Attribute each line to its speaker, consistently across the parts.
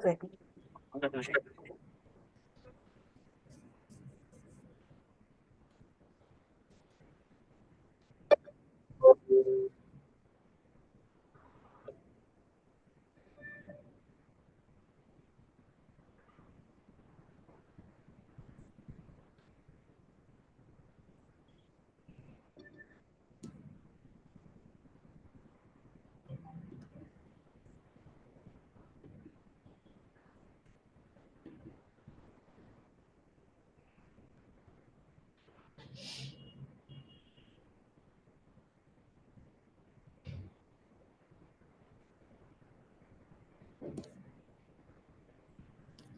Speaker 1: Ready.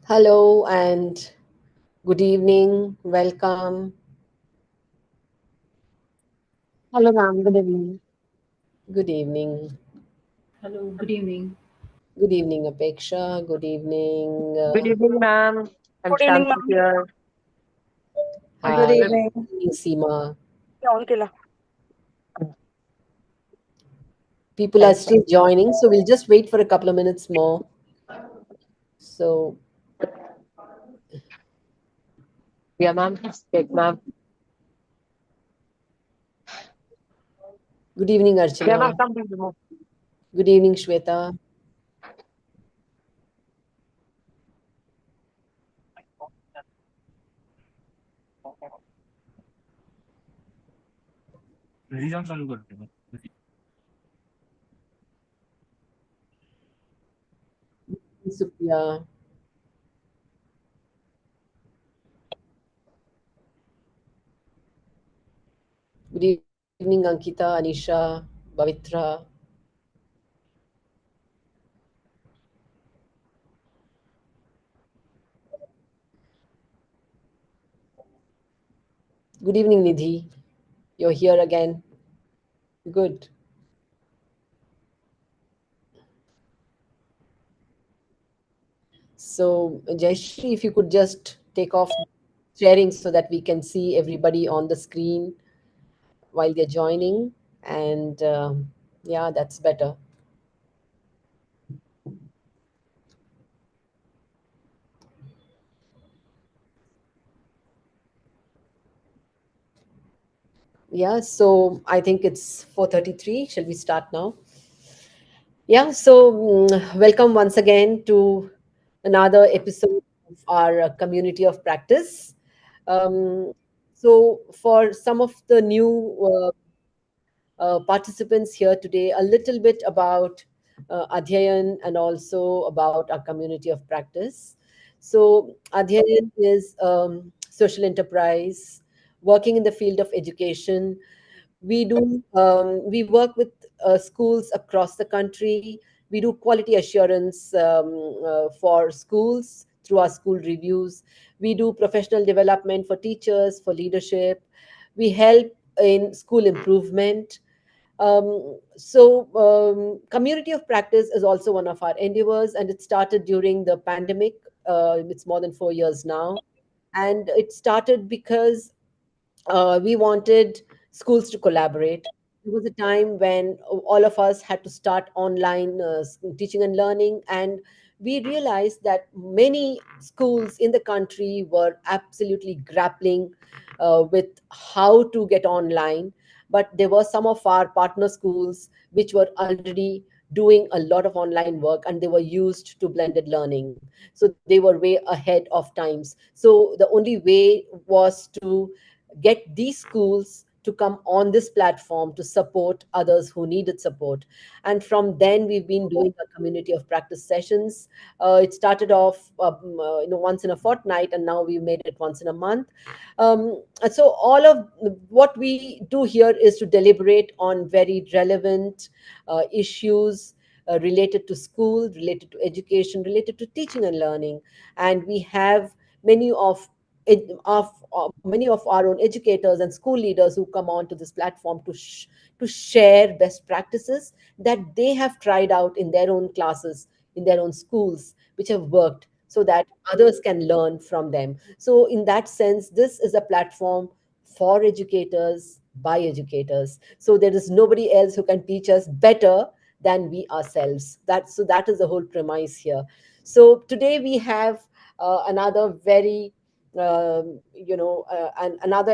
Speaker 2: Hello and good evening. Welcome.
Speaker 3: Hello, ma'am. Good evening.
Speaker 2: Good evening.
Speaker 4: Hello, good evening.
Speaker 2: Good evening, Apeksha. Good evening.
Speaker 3: Good evening, ma'am. I'm
Speaker 1: Good evening,
Speaker 3: Shanti
Speaker 1: ma'am.
Speaker 3: here.
Speaker 1: Good
Speaker 2: Hi.
Speaker 1: evening.
Speaker 2: Good evening, Seema.
Speaker 1: On केला.
Speaker 2: People are
Speaker 3: Thanks,
Speaker 2: still
Speaker 3: ma'am.
Speaker 2: joining, so we'll just wait for a couple of minutes more. So,
Speaker 3: Yeah, ma'am. Speak, ma'am.
Speaker 2: good evening,
Speaker 3: Yeah, ma'am.
Speaker 2: Archana.
Speaker 3: Come please remove.
Speaker 2: Good evening, Shweta. Supriya. Good evening, Ankita, Anisha, Pavitra. Good evening, Nidhi. You're here again. Good. So, Jaishree, if you could just take off sharing so that we can see everybody on the screen while they're joining. And yeah, that's better. Yeah, so I think it's 4:33. Shall we start now? Yeah, so welcome once again to another episode of our community of practice. Um, so, for some of the new participants here today, a little bit about Adhyayan and also about our community of practice. So, Adhyayan is social enterprise working in the field of education. We work with schools across the country. We do quality assurance for schools through our school reviews. We do professional development for teachers, for leadership. We help in school improvement. Community of practice is also one of our endeavors, and it started during the pandemic. It's more than 4 years now, and it started because we wanted schools to collaborate. There was a time when all of us had to start online teaching and learning, and we realized that many schools in the country were absolutely grappling with how to get online. But there were some of our partner schools which were already doing a lot of online work, and they were used to blended learning. So they were way ahead of times. So the only way was to get these schools to come on this platform to support others who needed support. And from then we've been doing a community of practice sessions. It started off once in a fortnight, and now we've made it once in a month. So all of what we do here is to deliberate on very relevant issues related to school, related to education, related to teaching and learning. And we have many many of our own educators and school leaders who come on to this platform to share best practices that they have tried out in their own classes, in their own schools, which have worked, so that others can learn from them. So in that sense, this is a platform for educators by educators. So there is nobody else who can teach us better than we ourselves. That is the whole premise here. So today we have another very, another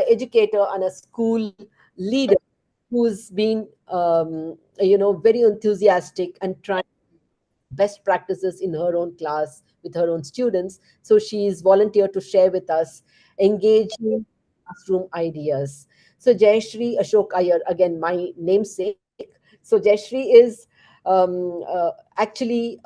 Speaker 2: educator and a school leader who's been, very enthusiastic and trying best practices in her own class with her own students. So she's volunteered to share with us engaging classroom ideas. So Jaishree Ashok Iyer, again my namesake. So Jaishree is actually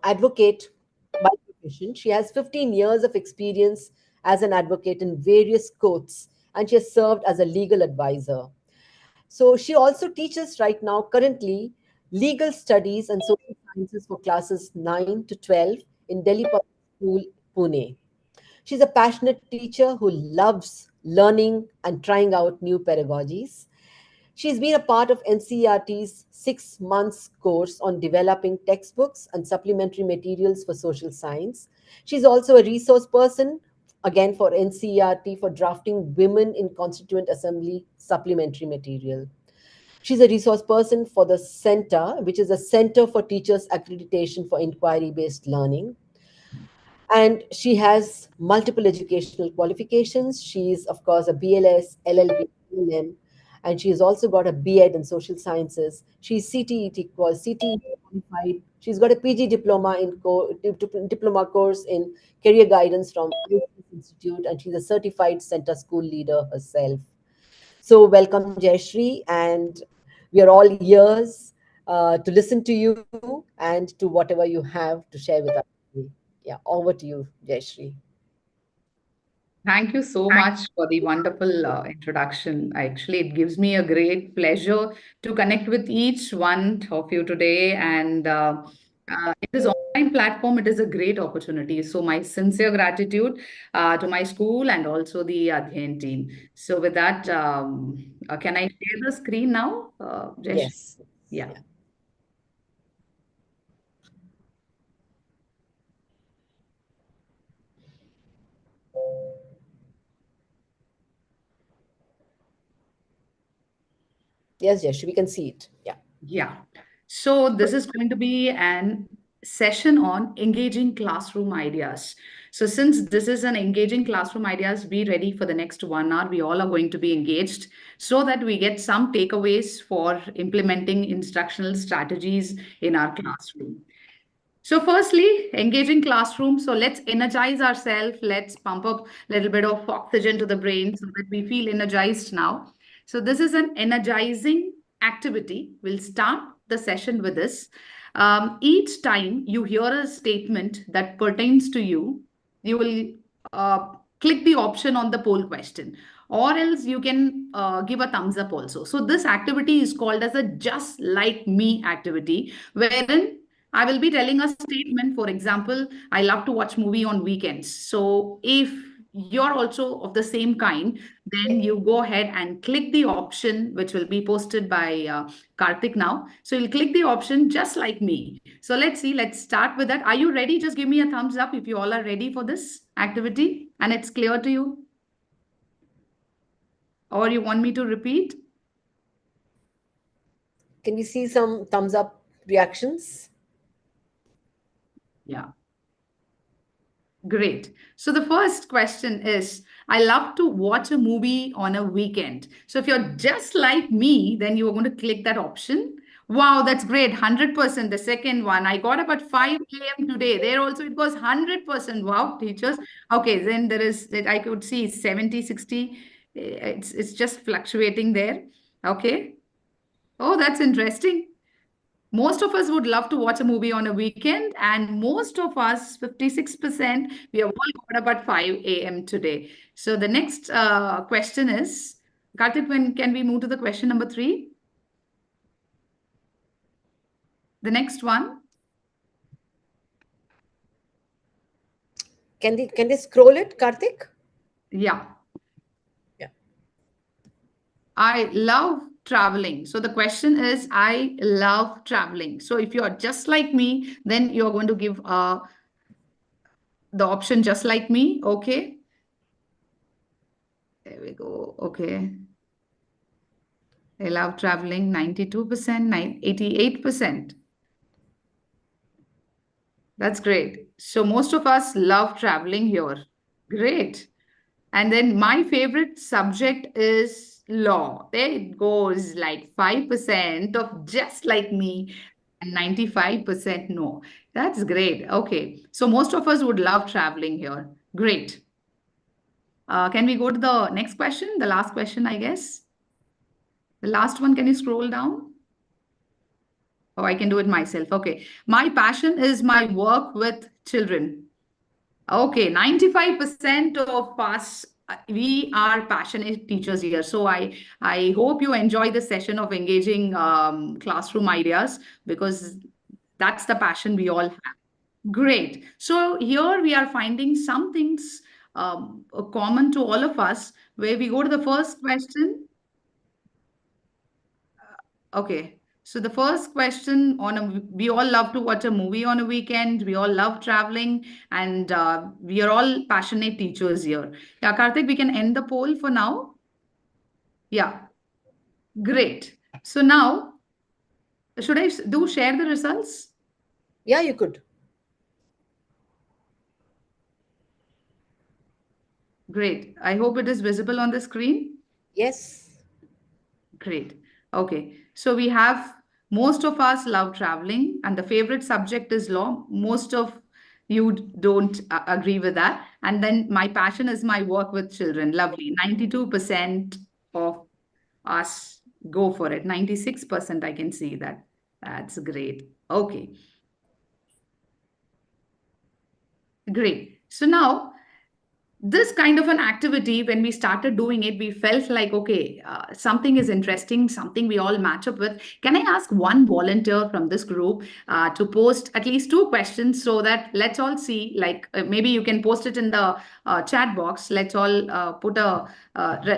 Speaker 2: advocate by profession. She has 15 years of experience as an advocate in various courts, and she has served as a legal advisor. So she also teaches right now, currently, legal studies and social sciences for classes 9 to 12 in Delhi Public School, Pune. She's a passionate teacher who loves learning and trying out new pedagogies. She's been a part of NCERT's 6 months course on developing textbooks and supplementary materials for social science. She's also a resource person, again for NCERT, for drafting Women in Constituent Assembly supplementary material. She's a resource person for the Center, which is a Center for Teachers Accreditation for Inquiry Based Learning. And she has multiple educational qualifications. She's, of course, a BLS, LLB, LLM, and she's also got a B.Ed in social sciences. She's CTE qualified. She's got a PG diploma diploma course in career guidance from ICS Institute, and she's a certified center school leader herself. So, welcome, Jaishree, and we are all ears to listen to you and to whatever you have to share with us. Yeah, over to you, Jaishree.
Speaker 5: Thank you so much for the wonderful introduction. Actually, it gives me a great pleasure to connect with each one of you today. And in this online platform, it is a great opportunity. So, my sincere gratitude to my school and also the Adhyayan team. So, with that, can I share the screen now, Jayesh?
Speaker 2: Yes.
Speaker 5: Yeah.
Speaker 2: Yes, Jaishree, we can see it. Yeah.
Speaker 5: Yeah. So this is going to be an session on engaging classroom ideas. So since this is an engaging classroom ideas, be ready for the next 1 hour. We all are going to be engaged so that we get some takeaways for implementing instructional strategies in our classroom. So, firstly, engaging classroom. So, let's energize ourselves. Let's pump up a little bit of oxygen to the brain so that we feel energized now. So, this is an energizing activity. We'll start the session with this. Each time you hear a statement that pertains to you, you will click the option on the poll question, or else you can give a thumbs up also. So, this activity is called as a just like me activity, wherein I will be telling a statement. For example, I love to watch movie on weekends. So if you're also of the same kind, then you go ahead and click the option which will be posted by Karthik now. So you'll click the option just like me. So let's see, let's start with that. Are you ready? Just give me a thumbs up if you all are ready for this activity and it's clear to you. Or you want me to repeat?
Speaker 2: Can we see some thumbs up reactions?
Speaker 5: Yeah. Great. So the first question is, I love to watch a movie on a weekend. So if you're just like me, then you are going to click that option. Wow, that's great. 100%. The second one, I got up at 5 a.m. today. There also it was 100%. Wow, teachers. Okay, then there is, I could see 70, 60. It's just fluctuating there. Okay. Oh, that's interesting. Most of us would love to watch a movie on a weekend, and most of us, 56%, we have all got up at 5 a.m. today. So the next question is, Karthik, when can we move to the question number 3? The next one.
Speaker 2: Can they scroll it, Karthik?
Speaker 5: Yeah.
Speaker 2: Yeah.
Speaker 5: I love traveling. So the question is, I love traveling. So if you're just like me, then you're going to give the option just like me. Okay. There we go. Okay. I love traveling, 92%, 88%. That's great. So most of us love traveling here. Great. And then my favorite subject is law. There it goes, like 5% of just like me and 95% no. That's great. Okay. So most of us would love traveling here. Great. Can we go to the next question? The last question, I guess. The last one, can you scroll down? Oh, I can do it myself. Okay. My passion is my work with children. Okay, 95% of us, we are passionate teachers here. So I hope you enjoy the session of engaging classroom ideas, because that's the passion we all have. Great. So here we are finding some things common to all of us, where we go to the first question. Okay. So the first question on we all love to watch a movie on a weekend. We all love traveling, and we are all passionate teachers here. Yeah, Karthik, we can end the poll for now. Yeah, great. So now, should I do share the results?
Speaker 2: Yeah, you could.
Speaker 5: Great. I hope it is visible on the screen.
Speaker 2: Yes.
Speaker 5: Great. Okay. So we have most of us love traveling, and the favorite subject is law. Most of you don't agree with that. And then my passion is my work with children. Lovely. 92% of us go for it. 96% I can see that. That's great. Okay. Great. So now, this kind of an activity, when we started doing it, we felt like, okay, something is interesting, something we all match up with. Can I ask one volunteer from this group to post at least 2 questions, so that let's all see, like maybe you can post it in the chat box. Let's all put a,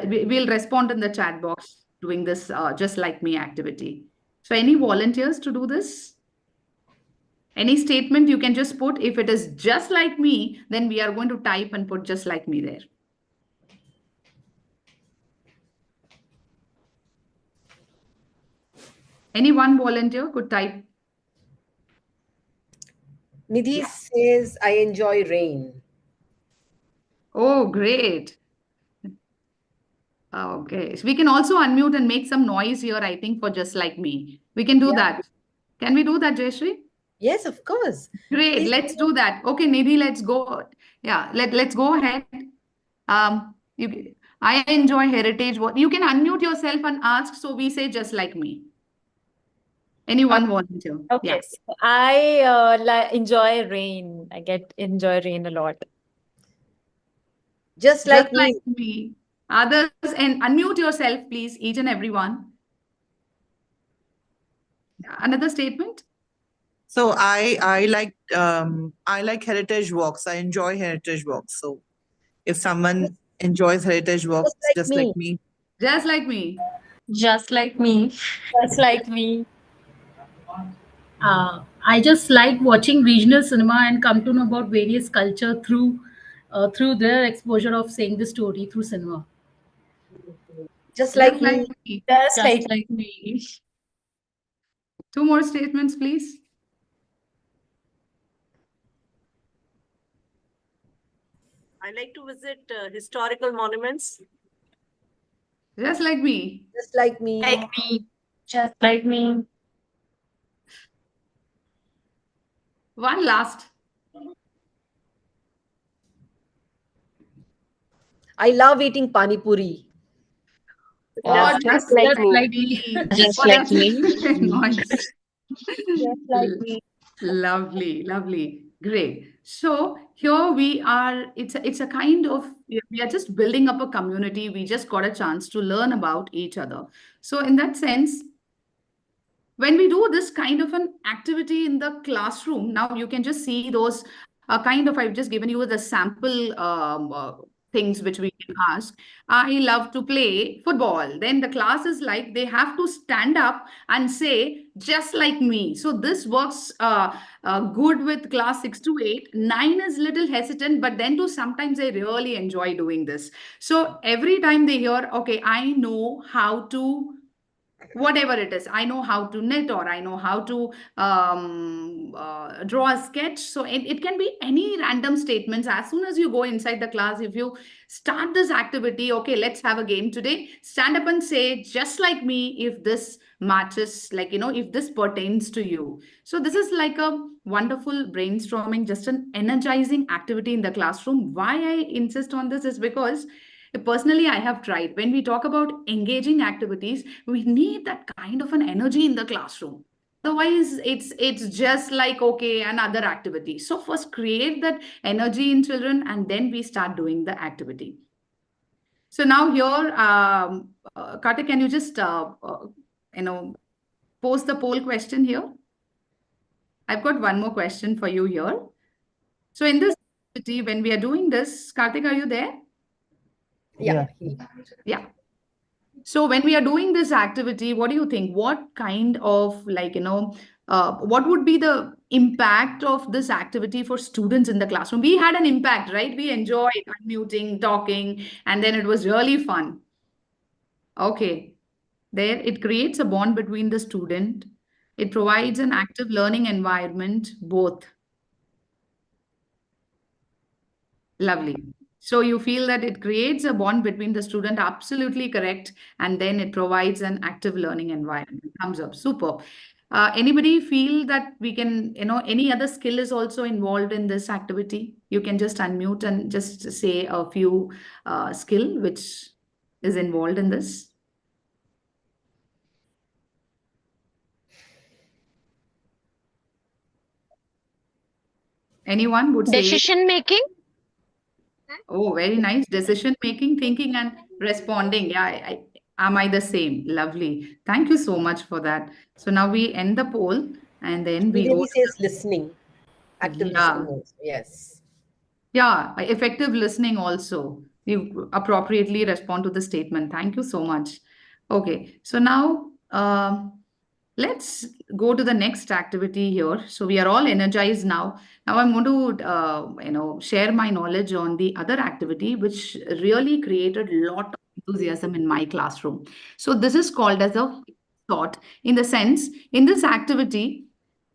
Speaker 5: we'll respond in the chat box doing this just like me activity. So any volunteers to do this? Any statement you can just put. If it is just like me, then we are going to type and put just like me there. Any one volunteer could type.
Speaker 2: Nidhi says, I enjoy rain.
Speaker 5: Oh, great. Okay. So we can also unmute and make some noise here, I think, for just like me. We can do that. Can we do that, Jaishree?
Speaker 2: Yes, of course.
Speaker 5: Great.
Speaker 2: Please.
Speaker 5: Let's do that. Okay, Nidhi, let's go. Yeah, let's go ahead. I enjoy heritage. What you can unmute yourself and ask, so we say just like me. Any one volunteer.
Speaker 6: Okay.
Speaker 5: Yeah.
Speaker 6: So I enjoy rain. Enjoy rain a lot.
Speaker 2: Just like me.
Speaker 5: Like me. Others, and unmute yourself, please, each and everyone. Another statement.
Speaker 7: So I like heritage walks. I enjoy heritage walks. So if someone enjoys heritage walks, just like me.
Speaker 5: Just like me.
Speaker 4: Just like me.
Speaker 6: Just like me.
Speaker 4: I just like watching regional cinema and come to know about various culture through their exposure of saying the story through cinema.
Speaker 2: Just like me.
Speaker 6: Just like
Speaker 4: Just like me.
Speaker 5: 2 more statements, please.
Speaker 1: I like to visit historical monuments.
Speaker 5: Just like me.
Speaker 2: Just like me.
Speaker 6: Like me.
Speaker 4: Just like me.
Speaker 5: One last.
Speaker 2: I love eating pani puri.
Speaker 5: Or
Speaker 1: Just like me.
Speaker 4: Just
Speaker 5: Or
Speaker 4: like me.
Speaker 5: Nice.
Speaker 6: Just like me.
Speaker 5: Lovely, lovely. Great. So here we are, it's a kind of, we are just building up a community. We just got a chance to learn about each other. So in that sense, when we do this kind of an activity in the classroom, now you can just see those kind of, I've just given you the sample things which we can ask. I love to play football. Then the class is like, they have to stand up and say, just like me. So this works good with class 6 to 8. 9 is little hesitant, but then too, sometimes they really enjoy doing this. So every time they hear, okay, I know how to whatever it is. I know how to knit, or I know how to draw a sketch. So it can be any random statements. As soon as you go inside the class, if you start this activity, okay, let's have a game today. Stand up and say, just like me, if this matches, like, if this pertains to you. So this is like a wonderful brainstorming, just an energizing activity in the classroom. Why I insist on this is because personally, I have tried. When we talk about engaging activities, we need that kind of an energy in the classroom. Otherwise, it's just like, okay, another activity. So first create that energy in children, and then we start doing the activity. So now here, Kartik, can you just post the poll question here? I've got one more question for you here. So in this activity, when we are doing this, Kartik, are you there?
Speaker 2: Yeah.
Speaker 5: Yeah. So when we are doing this activity, what do you think? What kind of what would be the impact of this activity for students in the classroom? We had an impact, right? We enjoyed unmuting, talking, and then it was really fun. Okay. There, it creates a bond between the student. It provides an active learning environment, both. Lovely. So you feel that it creates a bond between the student, absolutely correct, and then it provides an active learning environment. Thumbs up, super. Anybody feel that we can, any other skill is also involved in this activity? You can just unmute and just say a few skill which is involved in this. Anyone would say?
Speaker 3: Decision making?
Speaker 5: Oh, very nice. Decision making, thinking, and responding. Yeah, am I the same? Lovely. Thank you so much for that. So now we end the poll, and then we go.
Speaker 2: He says listening, active listening also. Yes.
Speaker 5: Yeah, effective listening also. You appropriately respond to the statement. Thank you so much. Okay, so now let's go to the next activity here. So we are all energized now. Now I'm going to share my knowledge on the other activity, which really created a lot of enthusiasm in my classroom. So this is called as a thought. In the sense, in this activity,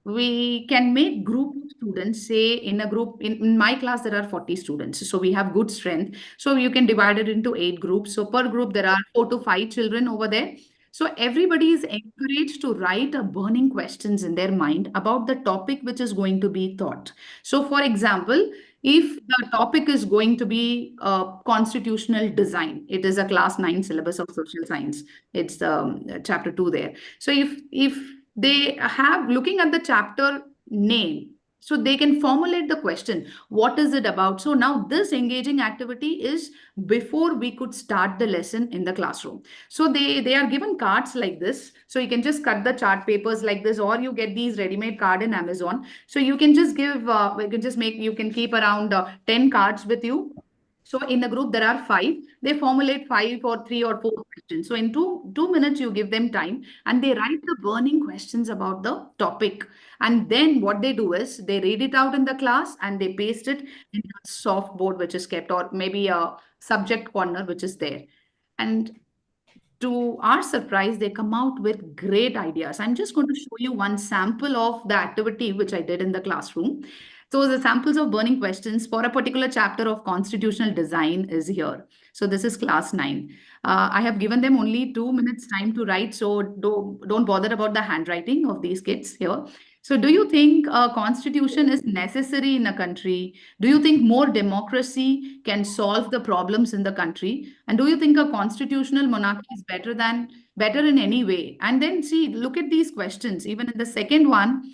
Speaker 5: we can make group of students. Say in a group, in my class there are 40 students, so we have good strength. So you can divide it into 8 groups. So per group there are 4 to 5 children over there. So everybody is encouraged to write a burning questions in their mind about the topic which is going to be taught. So for example, if the topic is going to be constitutional design, it is a class 9 syllabus of social science. It's chapter 2 there. So if they have looking at the chapter name, so they can formulate the question, what is it about? So now this engaging activity is before we could start the lesson in the classroom. So they are given cards like this. So you can just cut the chart papers like this, or you get these ready-made card in Amazon. So you can just give, you can keep around 10 cards with you. So in a group, there are 5. They formulate 5 or 3 or 4 questions. So in two minutes, you give them time and they write the burning questions about the topic. And then what they do is they read it out in the class and they paste it in a soft board which is kept, or maybe a subject corner which is there. And to our surprise, they come out with great ideas. I'm just going to show you one sample of the activity which I did in the classroom. So the samples of burning questions for a particular chapter of constitutional design is here. So this is class 9. I have given them only 2 minutes time to write. So don't bother about the handwriting of these kids here. So do you think a constitution is necessary in a country? Do you think more democracy can solve the problems in the country? And do you think a constitutional monarchy is better in any way? And then see, look at these questions. Even in the second one,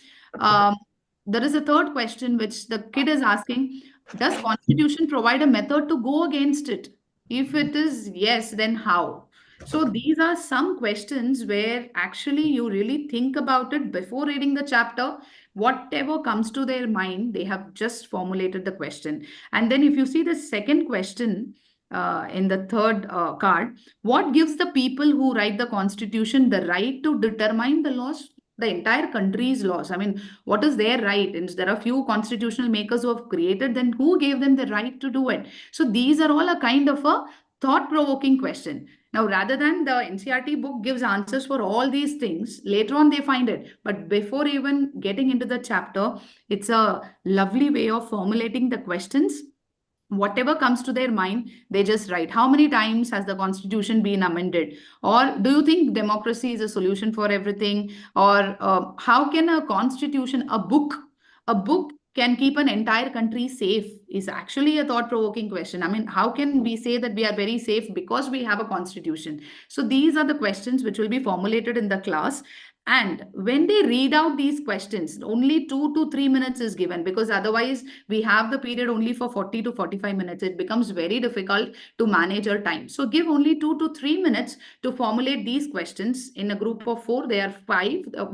Speaker 5: there is a third question which the kid is asking, does constitution provide a method to go against it? If it is yes, then how? So these are some questions where actually you really think about it before reading the chapter. Whatever comes to their mind, they have just formulated the question. And then if you see the second question in the third card, what gives the people who write the constitution the right to determine the laws, the entire country's laws? I mean, what is their right? And there are few constitutional makers who have created, then who gave them the right to do it? So these are all a kind of a thought-provoking question. Now, rather than the NCERT book gives answers for all these things, later on they find it. But before even getting into the chapter, it's a lovely way of formulating the questions. Whatever comes to their mind, they just write. How many times has the constitution been amended? Or do you think democracy is a solution for everything? Or how can a constitution, a book can keep an entire country safe is actually a thought-provoking question. I mean, how can we say that we are very safe because we have a constitution? So these are the questions which will be formulated in the class. And when they read out these questions, only 2 to 3 minutes is given, because otherwise we have the period only for 40 to 45 minutes. It becomes very difficult to manage our time. So give only 2 to 3 minutes to formulate these questions in a group of four. They are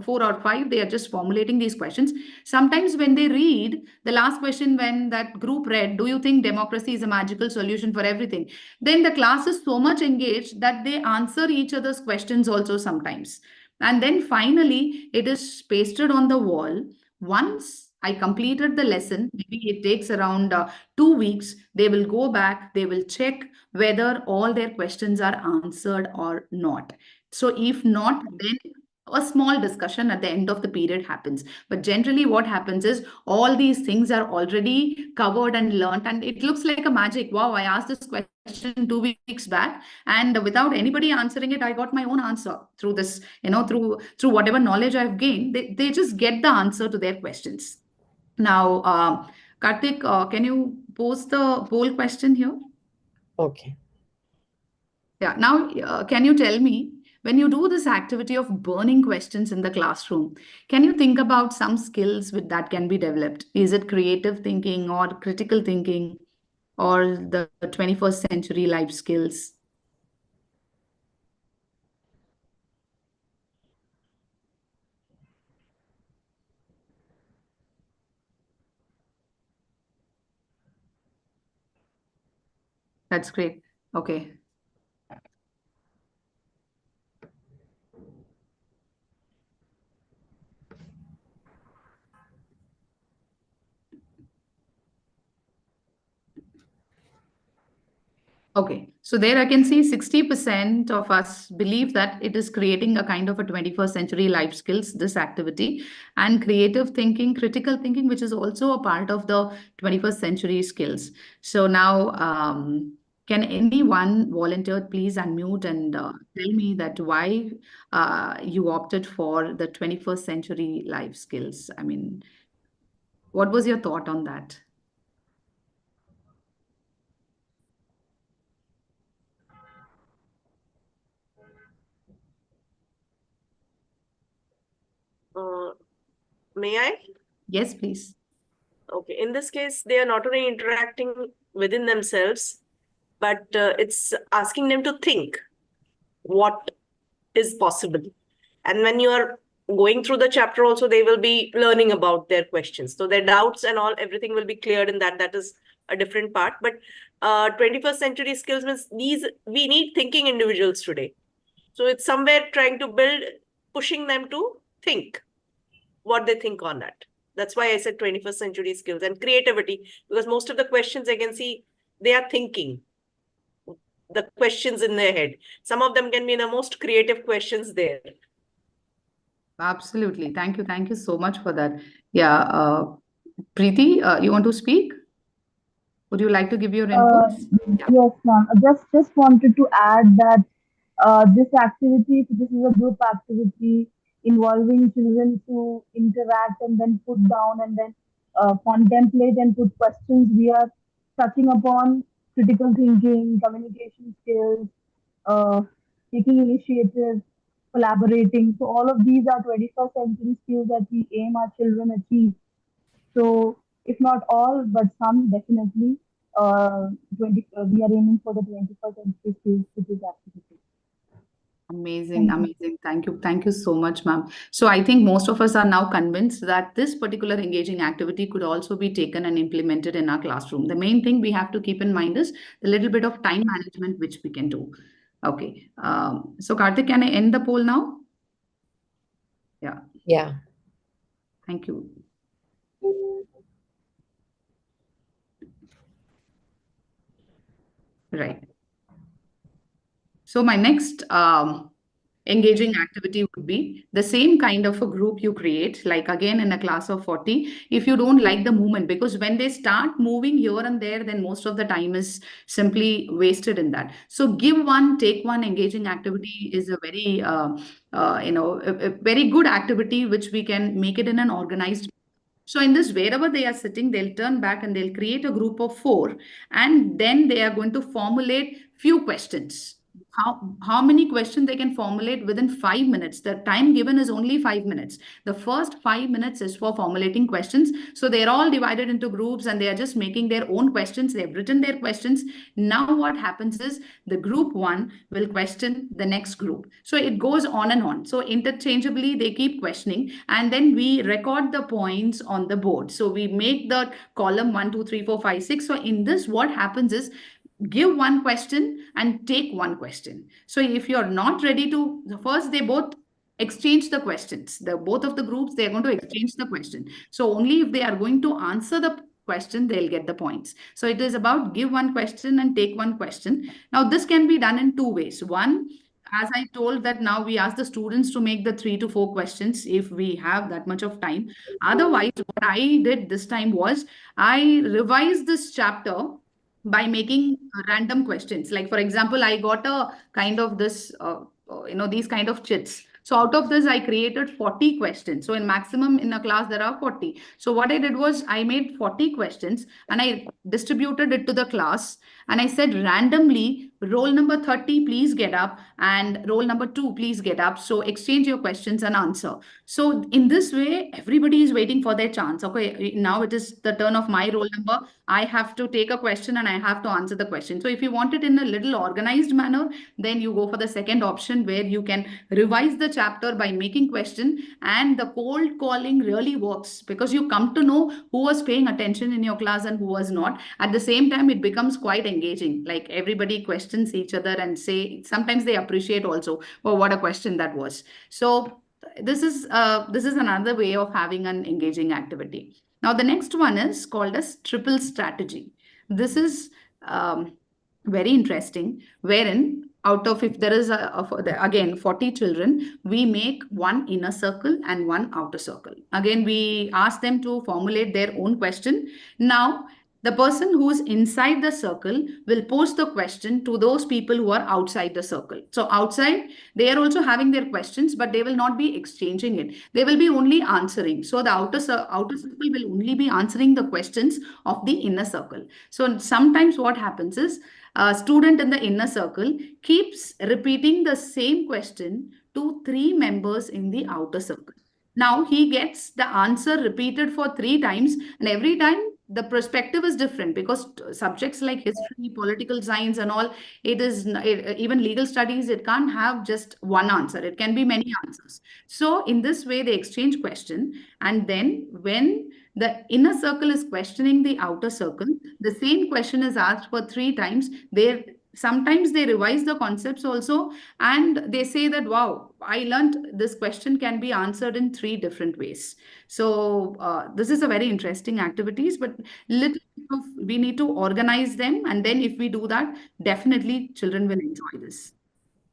Speaker 5: four or five. They are just formulating these questions. Sometimes when they read the last question, when that group read, do you think democracy is a magical solution for everything? Then the class is so much engaged that they answer each other's questions also sometimes. And then finally, it is pasted on the wall. Once I completed the lesson, maybe it takes around 2 weeks, they will go back, they will check whether all their questions are answered or not. So if not, then a small discussion at the end of the period happens. But generally what happens is all these things are already covered and learned, and it looks like a magic. Wow, I asked this question 2 weeks back, and without anybody answering it, I got my own answer through this, through whatever knowledge I've gained. They just get the answer to their questions. Now, Karthik, can you post the poll question here?
Speaker 2: Okay.
Speaker 5: Yeah. Now, can you tell me, when you do this activity of burning questions in the classroom, can you think about some skills that can be developed? Is it creative thinking or critical thinking or the 21st century life skills? That's great. Okay. Okay, so there I can see 60% of us believe that it is creating a kind of a 21st century life skills, this activity, and creative thinking, critical thinking, which is also a part of the 21st century skills. So now, can anyone volunteer, please unmute and tell me that why you opted for the 21st century life skills? I mean, what was your thought on that?
Speaker 1: May I?
Speaker 5: Yes, please.
Speaker 1: Okay. In this case, they are not only interacting within themselves, but it's asking them to think what is possible. And when you are going through the chapter also, they will be learning about their questions. So their doubts and all, everything will be cleared in that. That is a different part. But 21st century skills means we need thinking individuals today. So it's somewhere trying to build, pushing them to think what they think on that. That's why I said 21st century skills and creativity, because most of the questions I can see, they are thinking the questions in their head. Some of them can be the most creative questions there.
Speaker 5: Absolutely. Thank you. Thank you so much for that. Yeah. Preeti, you want to speak? Would you like to give your inputs? Yeah.
Speaker 8: Yes, ma'am. I just wanted to add that this is a group activity involving children to interact and then put down and then contemplate and put questions. We are touching upon critical thinking, communication skills, uh, taking initiative, collaborating. So all of these are 21st century skills that we aim our children achieve. So if not all, but some definitely, 20, we are aiming for the 21st century skills with this activity.
Speaker 5: Amazing,
Speaker 8: Thank you.
Speaker 5: amazing. Thank you. Thank you so much, ma'am. So I think most of us are now convinced that this particular engaging activity could also be taken and implemented in our classroom. The main thing we have to keep in mind is the little bit of time management which we can do. Okay. So Karthik, can I end the poll now? Yeah.
Speaker 2: Yeah.
Speaker 5: Thank you. Right. So my next engaging activity would be the same kind of a group you create, like again in a class of 40. If you don't like the movement, because when they start moving here and there, then most of the time is simply wasted in that. So give one, take one engaging activity is a very, a very good activity, which we can make it in an organized. So in this, wherever they are sitting, they'll turn back and they'll create a group of 4, and then they are going to formulate few questions. How many questions they can formulate within 5 minutes? The time given is only 5 minutes. The first 5 minutes is for formulating questions. So they're all divided into groups and they are just making their own questions. They've written their questions. Now what happens is the group 1 will question the next group. So it goes on and on. So interchangeably they keep questioning, and then we record the points on the board. So we make the column 1, 2, 3, 4, 5, 6. So in this, what happens is give one question and take one question. So if you're not ready to, first they both exchange the questions. Both of the groups, they're going to exchange the question. So only if they are going to answer the question, they'll get the points. So it is about give one question and take one question. Now this can be done in 2 ways. One, as I told, that now we ask the students to make the 3 to 4 questions if we have that much of time. Otherwise, what I did this time was I revised this chapter by making random questions. Like, for example, I got a kind of this, these kind of chits. So out of this, I created 40 questions. So in maximum in a class, there are 40. So what I did was I made 40 questions and I distributed it to the class. And I said randomly, roll number 30, please get up. And roll number 2, please get up. So exchange your questions and answer. So in this way, everybody is waiting for their chance. Okay, now it is the turn of my roll number. I have to take a question and I have to answer the question. So if you want it in a little organized manner, then you go for the second option where you can revise the chapter by making question. And the cold calling really works because you come to know who was paying attention in your class and who was not. At the same time, it becomes quite engaging. Like everybody questions each other and say, sometimes they appreciate also, oh, what a question that was. So this is another way of having an engaging activity. Now, the next one is called as triple strategy. This is very interesting, wherein out of, if there is again 40 children, we make one inner circle and one outer circle. Again, we ask them to formulate their own question. Now, the person who is inside the circle will pose the question to those people who are outside the circle. So outside, they are also having their questions, but they will not be exchanging it. They will be only answering. So the outer circle will only be answering the questions of the inner circle. So sometimes what happens is a student in the inner circle keeps repeating the same question to 3 members in the outer circle. Now he gets the answer repeated for 3 times, and every time the perspective is different because subjects like history, political science and all, even legal studies, it can't have just one answer. It can be many answers. So in this way, they exchange question. And then when the inner circle is questioning the outer circle, the same question is asked for 3 times. Sometimes they revise the concepts also, and they say that, wow, I learned this question can be answered in 3 different ways. So this is a very interesting activities, but we need to organize them. And then if we do that, definitely children will enjoy this.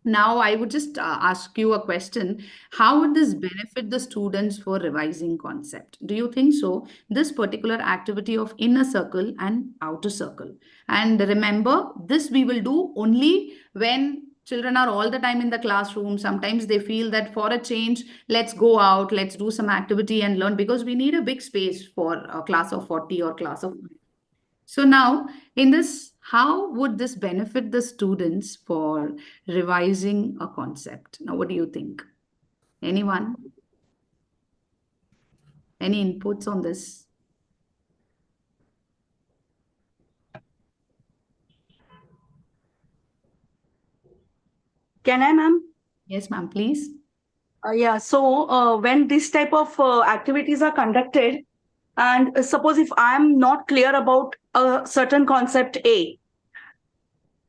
Speaker 5: Now, I would just ask you a question. How would this benefit the students for revising concept? Do you think so? This particular activity of inner circle and outer circle. And remember, this we will do only when children are all the time in the classroom. Sometimes they feel that for a change, let's go out, let's do some activity and learn, because we need a big space for a class of 40 or class of. So now in this, how would this benefit the students for revising a concept? Now, what do you think? Anyone? Any inputs on this?
Speaker 9: Can I, ma'am?
Speaker 5: Yes, ma'am, please.
Speaker 9: Yeah, so when this type of activities are conducted, and suppose if I'm not clear about a certain concept A,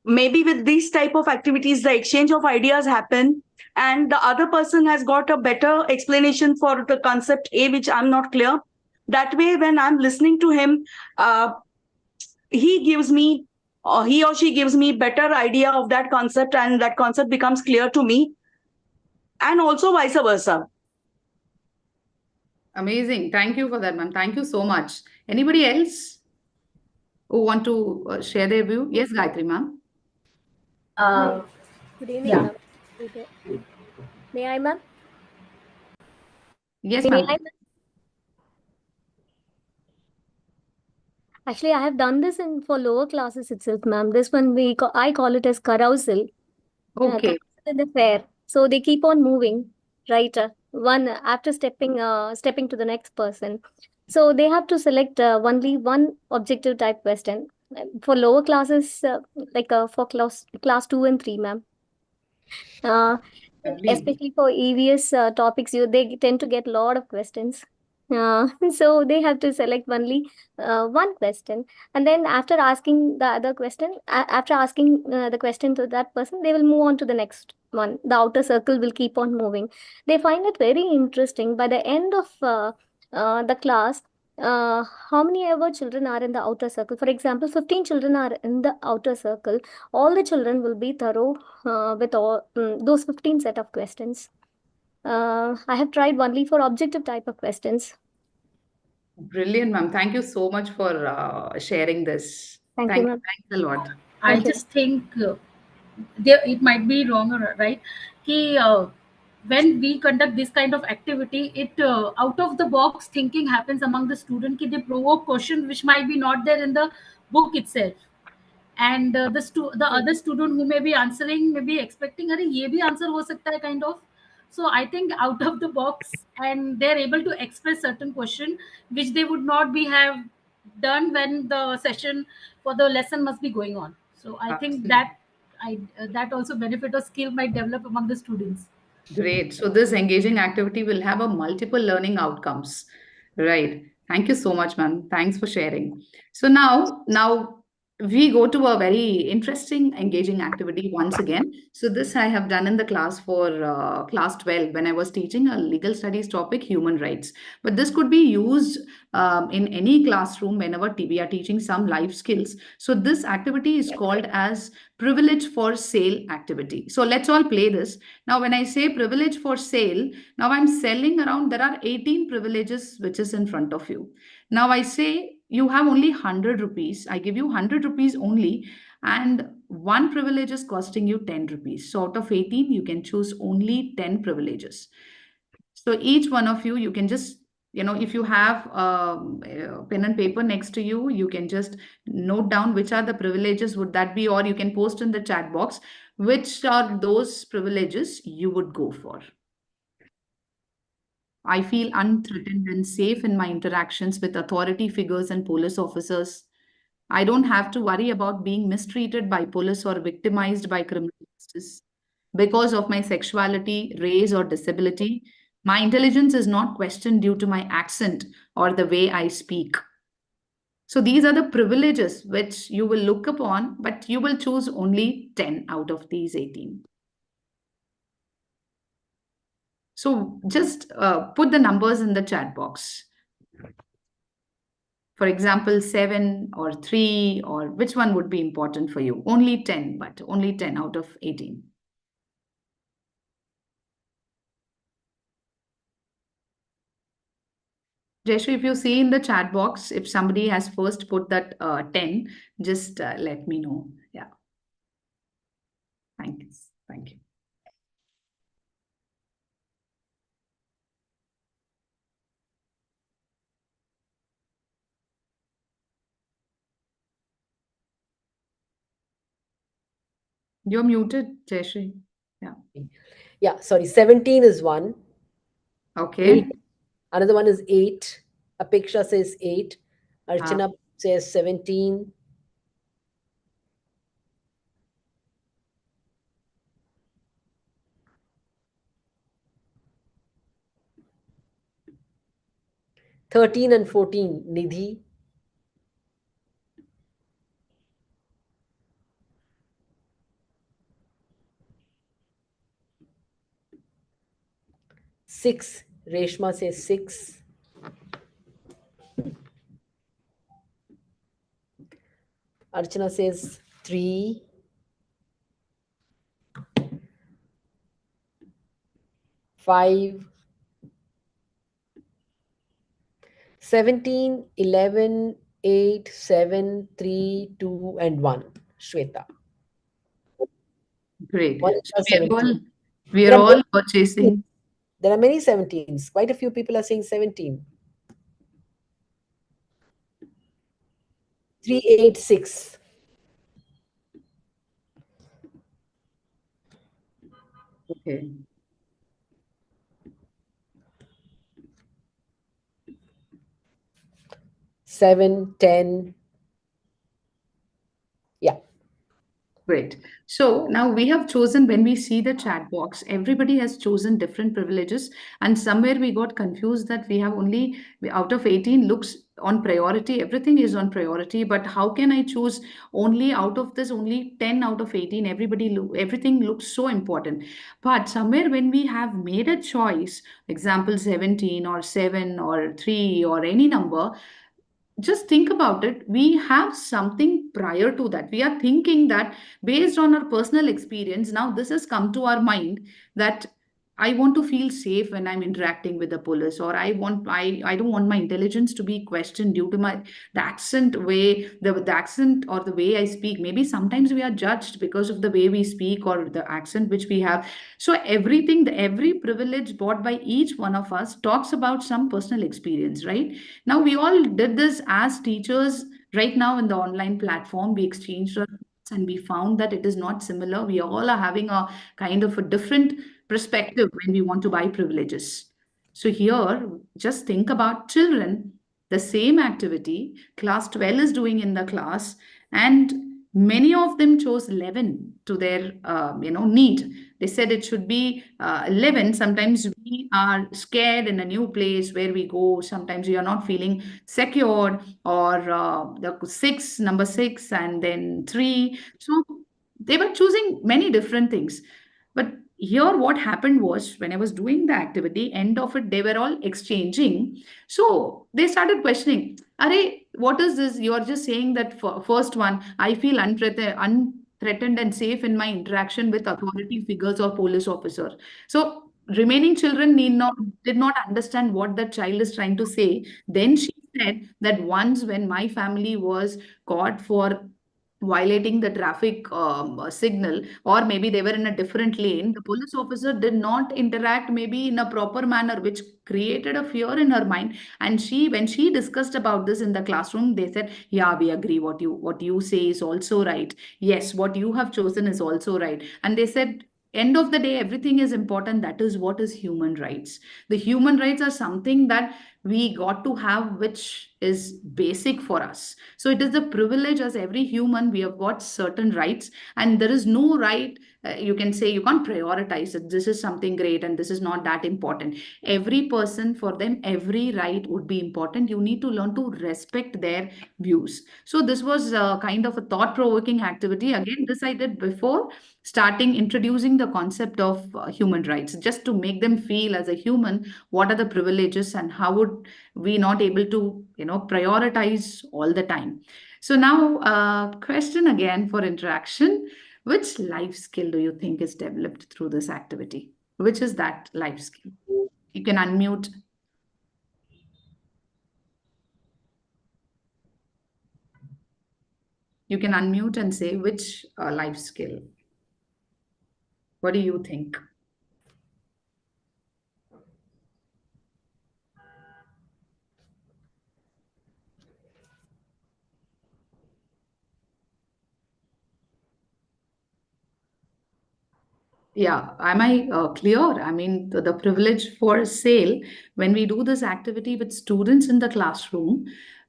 Speaker 9: maybe with these type of activities, the exchange of ideas happen, and the other person has got a better explanation for the concept A, which I'm not clear. That way, when I'm listening to him, he gives me he or she gives me better idea of that concept, and that concept becomes clear to me, and also vice versa.
Speaker 5: Amazing. Thank you for that, ma'am. Thank you so much. Anybody else who want to share their view? Yes, Gayatri, ma'am.
Speaker 10: Good evening,
Speaker 4: Yeah.
Speaker 10: ma'am. May I, ma'am?
Speaker 5: Yes,
Speaker 10: May
Speaker 5: ma'am.
Speaker 10: I, ma'am? Actually, I have done this for lower classes itself, ma'am. This one I call it as carousel.
Speaker 5: Okay.
Speaker 10: Carousel in the fair. So they keep on moving, right? One after stepping to the next person. So they have to select only one objective type question for lower classes, for class 2 and 3, ma'am.
Speaker 5: Lovely.
Speaker 10: Especially for EVS topics, they tend to get a lot of questions. So they have to select only one question, and then after asking the other question, after asking the question to that person, they will move on to the next one. The outer circle will keep on moving. They find it very interesting. By the end of the class, how many ever children are in the outer circle? For example, 15 children are in the outer circle. All the children will be thorough with all those 15 set of questions. I have tried only for objective type of questions.
Speaker 5: Brilliant, ma'am. Thank you so much for sharing this.
Speaker 10: Thank you, ma'am.
Speaker 5: Thanks a lot.
Speaker 4: I
Speaker 10: Thank you.
Speaker 4: just think there it might be wrong or right. Ki, when we conduct this kind of activity, it out of the box thinking happens among the student. Ki they provoke questions which might be not there in the book itself, and the other student who may be answering may be expecting, "अरे ये भी answer हो सकता है," kind of. So I think out of the box, and they're able to express certain question which they would not be have done when the session for the lesson must be going on. So I think that that also benefit or skill might develop among the students.
Speaker 5: Great. So this engaging activity will have a multiple learning outcomes. Right. Thank you so much, ma'am. Thanks for sharing. So now we go to a very interesting engaging activity once again. So this I have done in the class for class 12 when I was teaching a legal studies topic, human rights. But this could be used in any classroom whenever we are teaching some life skills. So this activity is called as privilege for sale activity. So let's all play this. Now, when I say privilege for sale, now I'm selling around, there are 18 privileges which is in front of you. Now I say you have only 100 rupees. I give you 100 rupees only, and one privilege is costing you 10 rupees. So out of 18, you can choose only 10 privileges. So each one of you, you can just, if you have a pen and paper next to you, you can just note down which are the privileges would that be, or you can post in the chat box which are those privileges you would go for. I feel unthreatened and safe in my interactions with authority figures and police officers. I don't have to worry about being mistreated by police or victimized by criminal justice. Because of my sexuality, race, or disability, my intelligence is not questioned due to my accent or the way I speak. So these are the privileges which you will look upon, but you will choose only 10 out of these 18. So just put the numbers in the chat box. For example, 7 or 3, or which one would be important for you? Only 10, but only 10 out of 18. Jaishree, if you see in the chat box, if somebody has first put that 10, just let me know. Yeah. Thank you. Thank you. You're muted, Jaishree. Yeah.
Speaker 2: Yeah, sorry. 17 is one.
Speaker 5: Okay.
Speaker 2: 8. Another one is 8. Apeksha says 8. Archana says 17. "13 and 14, Nidhi. "6, Reshma says 6. Archana says 3, 5, 17, 11, 8, 7, 3, 2, and 1. Shweta.
Speaker 5: Great.
Speaker 2: One
Speaker 5: So
Speaker 2: is 17.
Speaker 5: we
Speaker 2: There
Speaker 5: are
Speaker 2: are
Speaker 5: all
Speaker 2: many
Speaker 5: purchasing.
Speaker 2: There are many 17s. Quite a few people are saying 17. 386.
Speaker 5: Okay.
Speaker 2: 7, 10. Yeah.
Speaker 5: Great. So now we have chosen, when we see the chat box, everybody has chosen different privileges, and somewhere we got confused that we have only out of 18 looks on priority. Everything is on priority, but how can I choose only out of this only 10 out of 18? Everything looks so important. But somewhere when we have made a choice, example 17 or 7 or 3 or any number, just think about it. We have something prior to that. We are thinking that based on our personal experience, now this has come to our mind that I want to feel safe when I'm interacting with the police, or I don't want my intelligence to be questioned due to the accent way, the accent or the way I speak. Maybe sometimes we are judged because of the way we speak or the accent which we have. So every privilege bought by each one of us talks about some personal experience, right? Now, we all did this as teachers right now in the online platform. We exchanged our thoughts and we found that it is not similar. We all are having a kind of a different perspective when we want to buy privileges. So, here, just think about children, the same activity, class 12 is doing in the class, and many of them chose 11 to their need. They said it should be 11. Sometimes we are scared in a new place where we go. Sometimes we are not feeling secured, or the number 6, and then 3. So they were choosing many different things. But here, what happened was, when I was doing the activity, end of it, they were all exchanging. So they started questioning, Are, what is this? You are just saying that first one, I feel unthreatened and safe in my interaction with authority figures or police officer. So remaining children did not understand what that child is trying to say. Then she said that once when my family was caught for violating the traffic signal, or maybe they were in a different lane, the police officer did not interact maybe in a proper manner, which created a fear in her mind. And when she discussed about this in the classroom, they said, yeah, we agree, what you say is also right. Yes, what you have chosen is also right. And they said, end of the day, everything is important. That is what is human rights. The human rights are something that we got to have, which is basic for us. So it is the privilege, as every human, we have got certain rights, and there is no right. You can say you can't prioritize it. This is something great and this is not that important. Every person, for them, every right would be important. You need to learn to respect their views. So this was kind of a thought-provoking activity. Again, this I did before starting introducing the concept of human rights, just to make them feel as a human what are the privileges and how would we not able to prioritize all the time. So now, question again for interaction. Which life skill do you think is developed through this activity? Which is that life skill? You can unmute. You can unmute and say which life skill. What do you think? Yeah, am I clear? I mean, the privilege for sale, when we do this activity with students in the classroom,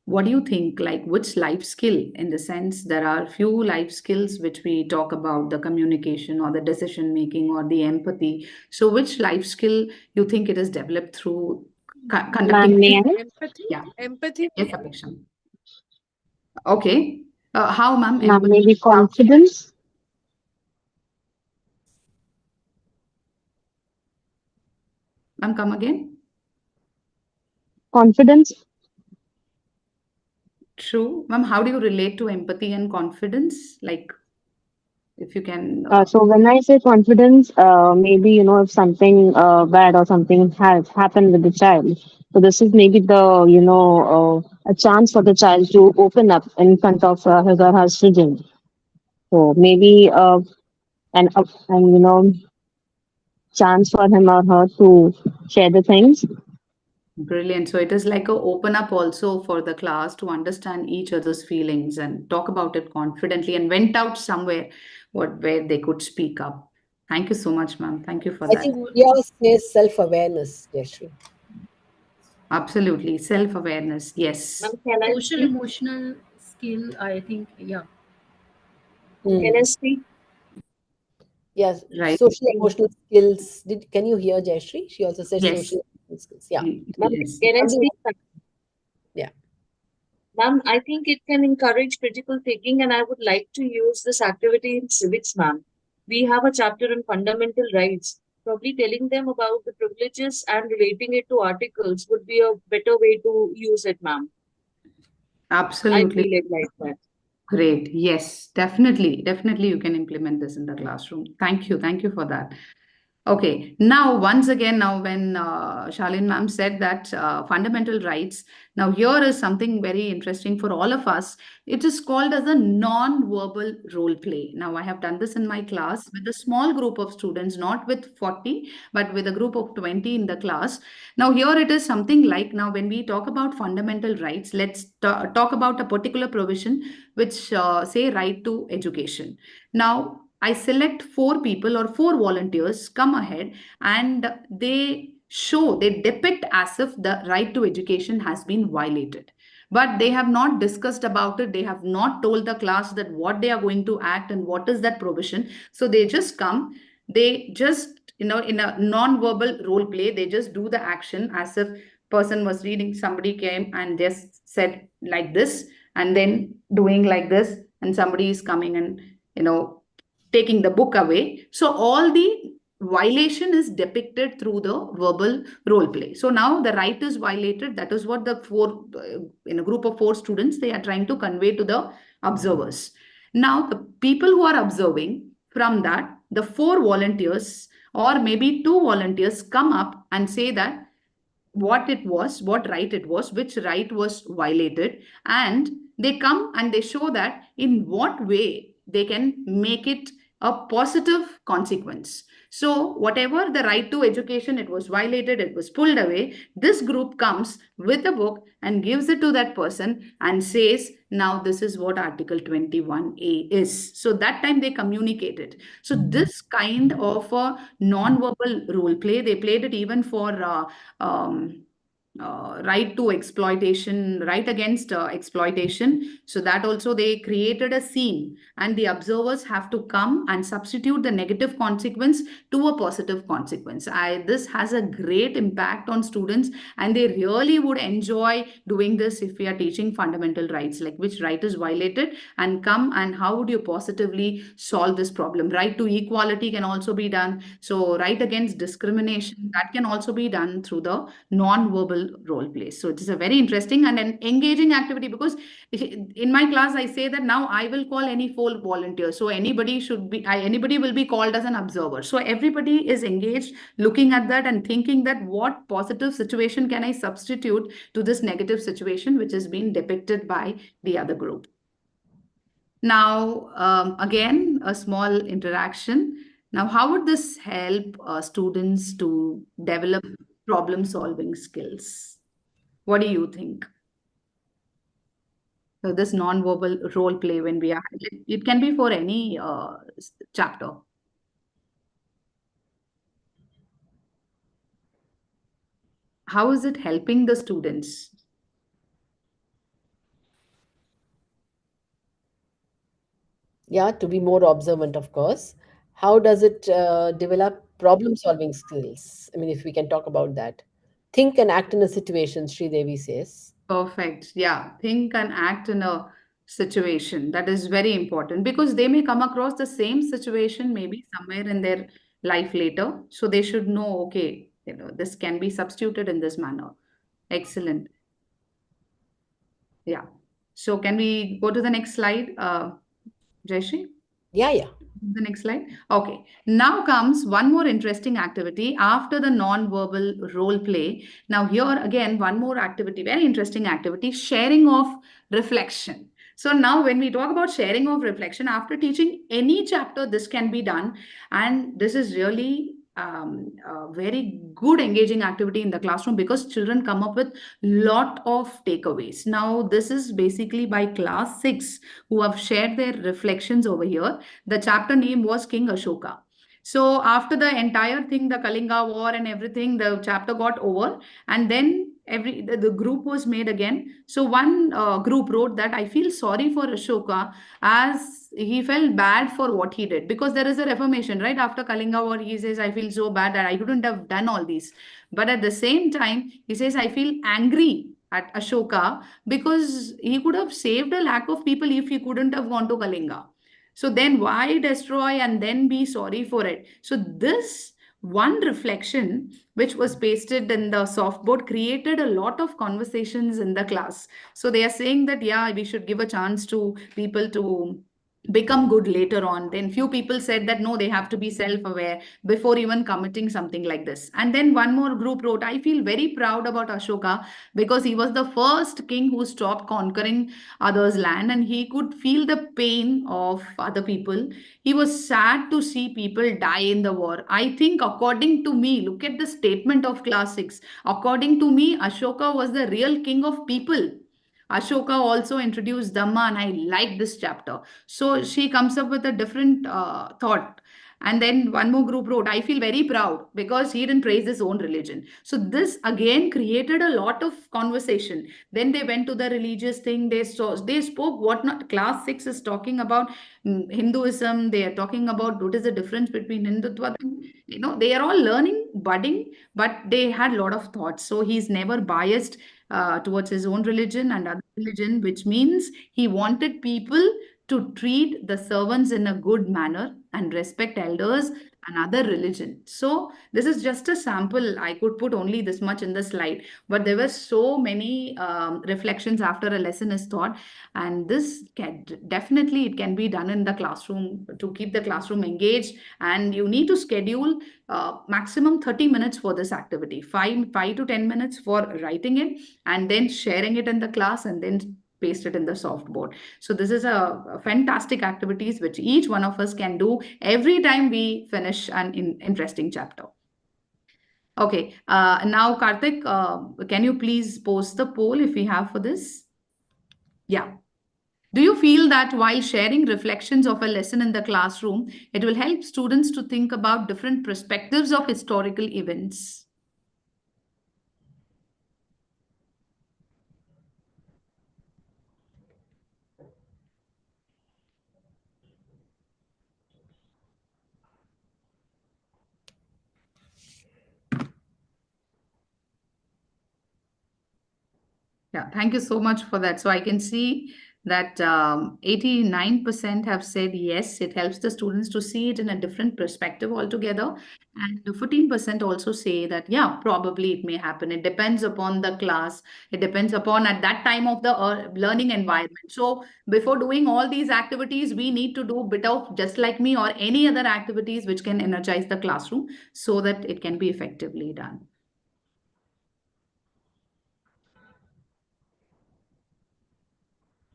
Speaker 5: what do you think? Like, which life skill, in the sense, there are few life skills which we talk about, the communication or the decision making or the empathy. So, which life skill you think it is developed through conducting?
Speaker 3: Ma'am, may I?
Speaker 7: Empathy.
Speaker 5: Yeah.
Speaker 7: Empathy.
Speaker 5: Yes, Apeksha. Okay. How, ma'am?
Speaker 3: Ma'am,
Speaker 5: Empathy?
Speaker 3: maybe confidence.
Speaker 5: Ma'am, come again.
Speaker 3: Confidence.
Speaker 5: True. Ma'am, how do you relate to empathy and confidence? Like, If you can.
Speaker 3: So when I say confidence, maybe if something bad or something has happened with the child, so this is maybe the a chance for the child to open up in front of his or her student. So maybe and chance for him or her to share the things.
Speaker 5: Brilliant. So it is like a open up also for the class to understand each other's feelings and talk about it confidently and went out somewhere where they could speak up. Thank you so much, ma'am. Thank you for
Speaker 2: I
Speaker 5: that.
Speaker 2: think yours says self-awareness, Jaishree.
Speaker 5: Absolutely. Self-awareness. Yes.
Speaker 11: Ma'am, can I
Speaker 4: Social
Speaker 11: speak?
Speaker 4: emotional skill, I think, yeah.
Speaker 11: Can I speak?
Speaker 2: Yes,
Speaker 5: Right.
Speaker 2: social emotional skills. Can you hear Jaishree? She also said
Speaker 5: Yes.
Speaker 2: social emotional skills. Yeah. Ma'am,
Speaker 5: Yes.
Speaker 11: Can I
Speaker 2: somebody
Speaker 11: speak?
Speaker 2: yeah.
Speaker 11: Ma'am, I think it can encourage critical thinking, and I would like to use this activity in civics, ma'am. We have a chapter on fundamental rights. Probably telling them about the privileges and relating it to articles would be a better way to use it, ma'am. I
Speaker 5: Absolutely.
Speaker 11: feel it like that.
Speaker 5: Great. Yes, definitely. Definitely you can implement this in the classroom. Thank you. Thank you for that. Okay, now once again, now when Shalin ma'am said that fundamental rights, now here is something very interesting for all of us. It is called as a non-verbal role play. Now I have done this in my class with a small group of students, not with 40, but with a group of 20 in the class. Now here it is something like, now when we talk about fundamental rights, let's talk about a particular provision which say right to education. Now I select four people or four volunteers come ahead and they depict as if the right to education has been violated. But they have not discussed about it. They have not told the class that what they are going to act and what is that provision. So they just come, they just, in a non-verbal role play, they just do the action as if person was reading, somebody came and just said like this, and then doing like this, and somebody is coming and, taking the book away. So all the violation is depicted through the verbal role play. So now the right is violated. That is what the four, in a group of four students, they are trying to convey to the observers. Now the people who are observing, from that, the four volunteers or maybe two volunteers come up and say that what it was, what right it was, which right was violated, and they come and they show that in what way they can make it a positive consequence. So whatever the right to education, it was violated, it was pulled away, this group comes with a book and gives it to that person and says, now this is what article 21A is. So that time they communicated. So this kind of a non-verbal role play, they played it even for um, right to exploitation, right against exploitation. So that also they created a scene, and the observers have to come and substitute the negative consequence to a positive consequence. This has a great impact on students, and they really would enjoy doing this if we are teaching fundamental rights, like which right is violated, and come and how would you positively solve this problem. Right to equality can also be done. So right against discrimination, that can also be done through the non-verbal role play. So it is a very interesting and an engaging activity, because in my class I say that now I will call any four volunteers. So anybody will be called as an observer. So everybody is engaged, looking at that and thinking that what positive situation can I substitute to this negative situation which is being depicted by the other group. Now, again, a small interaction. Now, how would this help students to develop problem-solving skills? What do you think? So this non-verbal role play, when we are, it can be for any chapter. How is it helping the students?
Speaker 2: Yeah, to be more observant, of course. How does it develop problem solving skills? I mean, if we can talk about that. Think and act in a situation, Sri Devi says.
Speaker 5: Perfect. Yeah. Think and act in a situation. That is very important, because they may come across the same situation maybe somewhere in their life later. So they should know, okay, this can be substituted in this manner. Excellent. Yeah. So can we go to the next slide, Jaishree?
Speaker 2: Yeah.
Speaker 5: The next slide. Okay. Now comes one more interesting activity after the non-verbal role play. Now here again, one more activity, very interesting activity, sharing of reflection. So now when we talk about sharing of reflection, after teaching any chapter, this can be done. And this is really a very good engaging activity in the classroom because children come up with lot of takeaways. Now this is basically by class 6 who have shared their reflections over here. The chapter name was King Ashoka. So after the entire thing, the Kalinga War and everything, the chapter got over, and then the group was made again. So one group wrote that I feel sorry for Ashoka as he felt bad for what he did because there is a reformation, right? After Kalinga War, he says I feel so bad that I couldn't have done all these, but at the same time, he says I feel angry at Ashoka because he could have saved a lack of people if he couldn't have gone to Kalinga. So then why destroy and then be sorry for it? So this one reflection, which was pasted in the softboard, created a lot of conversations in the class. So they are saying that, yeah, we should give a chance to people to become good later on. Then few people said that no, they have to be self-aware before even committing something like this. And then one more group wrote, I feel very proud about Ashoka because he was the first king who stopped conquering others' land and he could feel the pain of other people. He was sad to see people die in the war. I think, according to me, look at the statement of class 6. According to me, Ashoka was the real king of people. Ashoka also introduced Dhamma, and I like this chapter. So she comes up with a different thought. And then one more group wrote, I feel very proud because he didn't praise his own religion. So this again created a lot of conversation. Then they went to the religious thing. They spoke what not. Class 6 is talking about Hinduism. They are talking about what is the difference between Hindutva. You know, they are all learning, budding, but they had a lot of thoughts. So he's never biased towards his own religion and other religion, which means he wanted people to treat the servants in a good manner and respect elders and other religion. So this is just a sample. I could put only this much in the slide, but there were so many reflections after a lesson is taught, and this can definitely it can be done in the classroom to keep the classroom engaged. And you need to schedule maximum 30 minutes for this activity, 5 to 10 minutes for writing it and then sharing it in the class and then paste it in the softboard. So this is a fantastic activities which each one of us can do every time we finish an interesting chapter. Okay, now Karthik, can you please post the poll if we have for this? Yeah. Do you feel that while sharing reflections of a lesson in the classroom, it will help students to think about different perspectives of historical events? Yeah, thank you so much for that. So I can see that 89% have said yes, it helps the students to see it in a different perspective altogether. And 14% also say that, yeah, probably it may happen. It depends upon the class. It depends upon at that time of the learning environment. So before doing all these activities, we need to do a bit of just like me or any other activities which can energize the classroom so that it can be effectively done.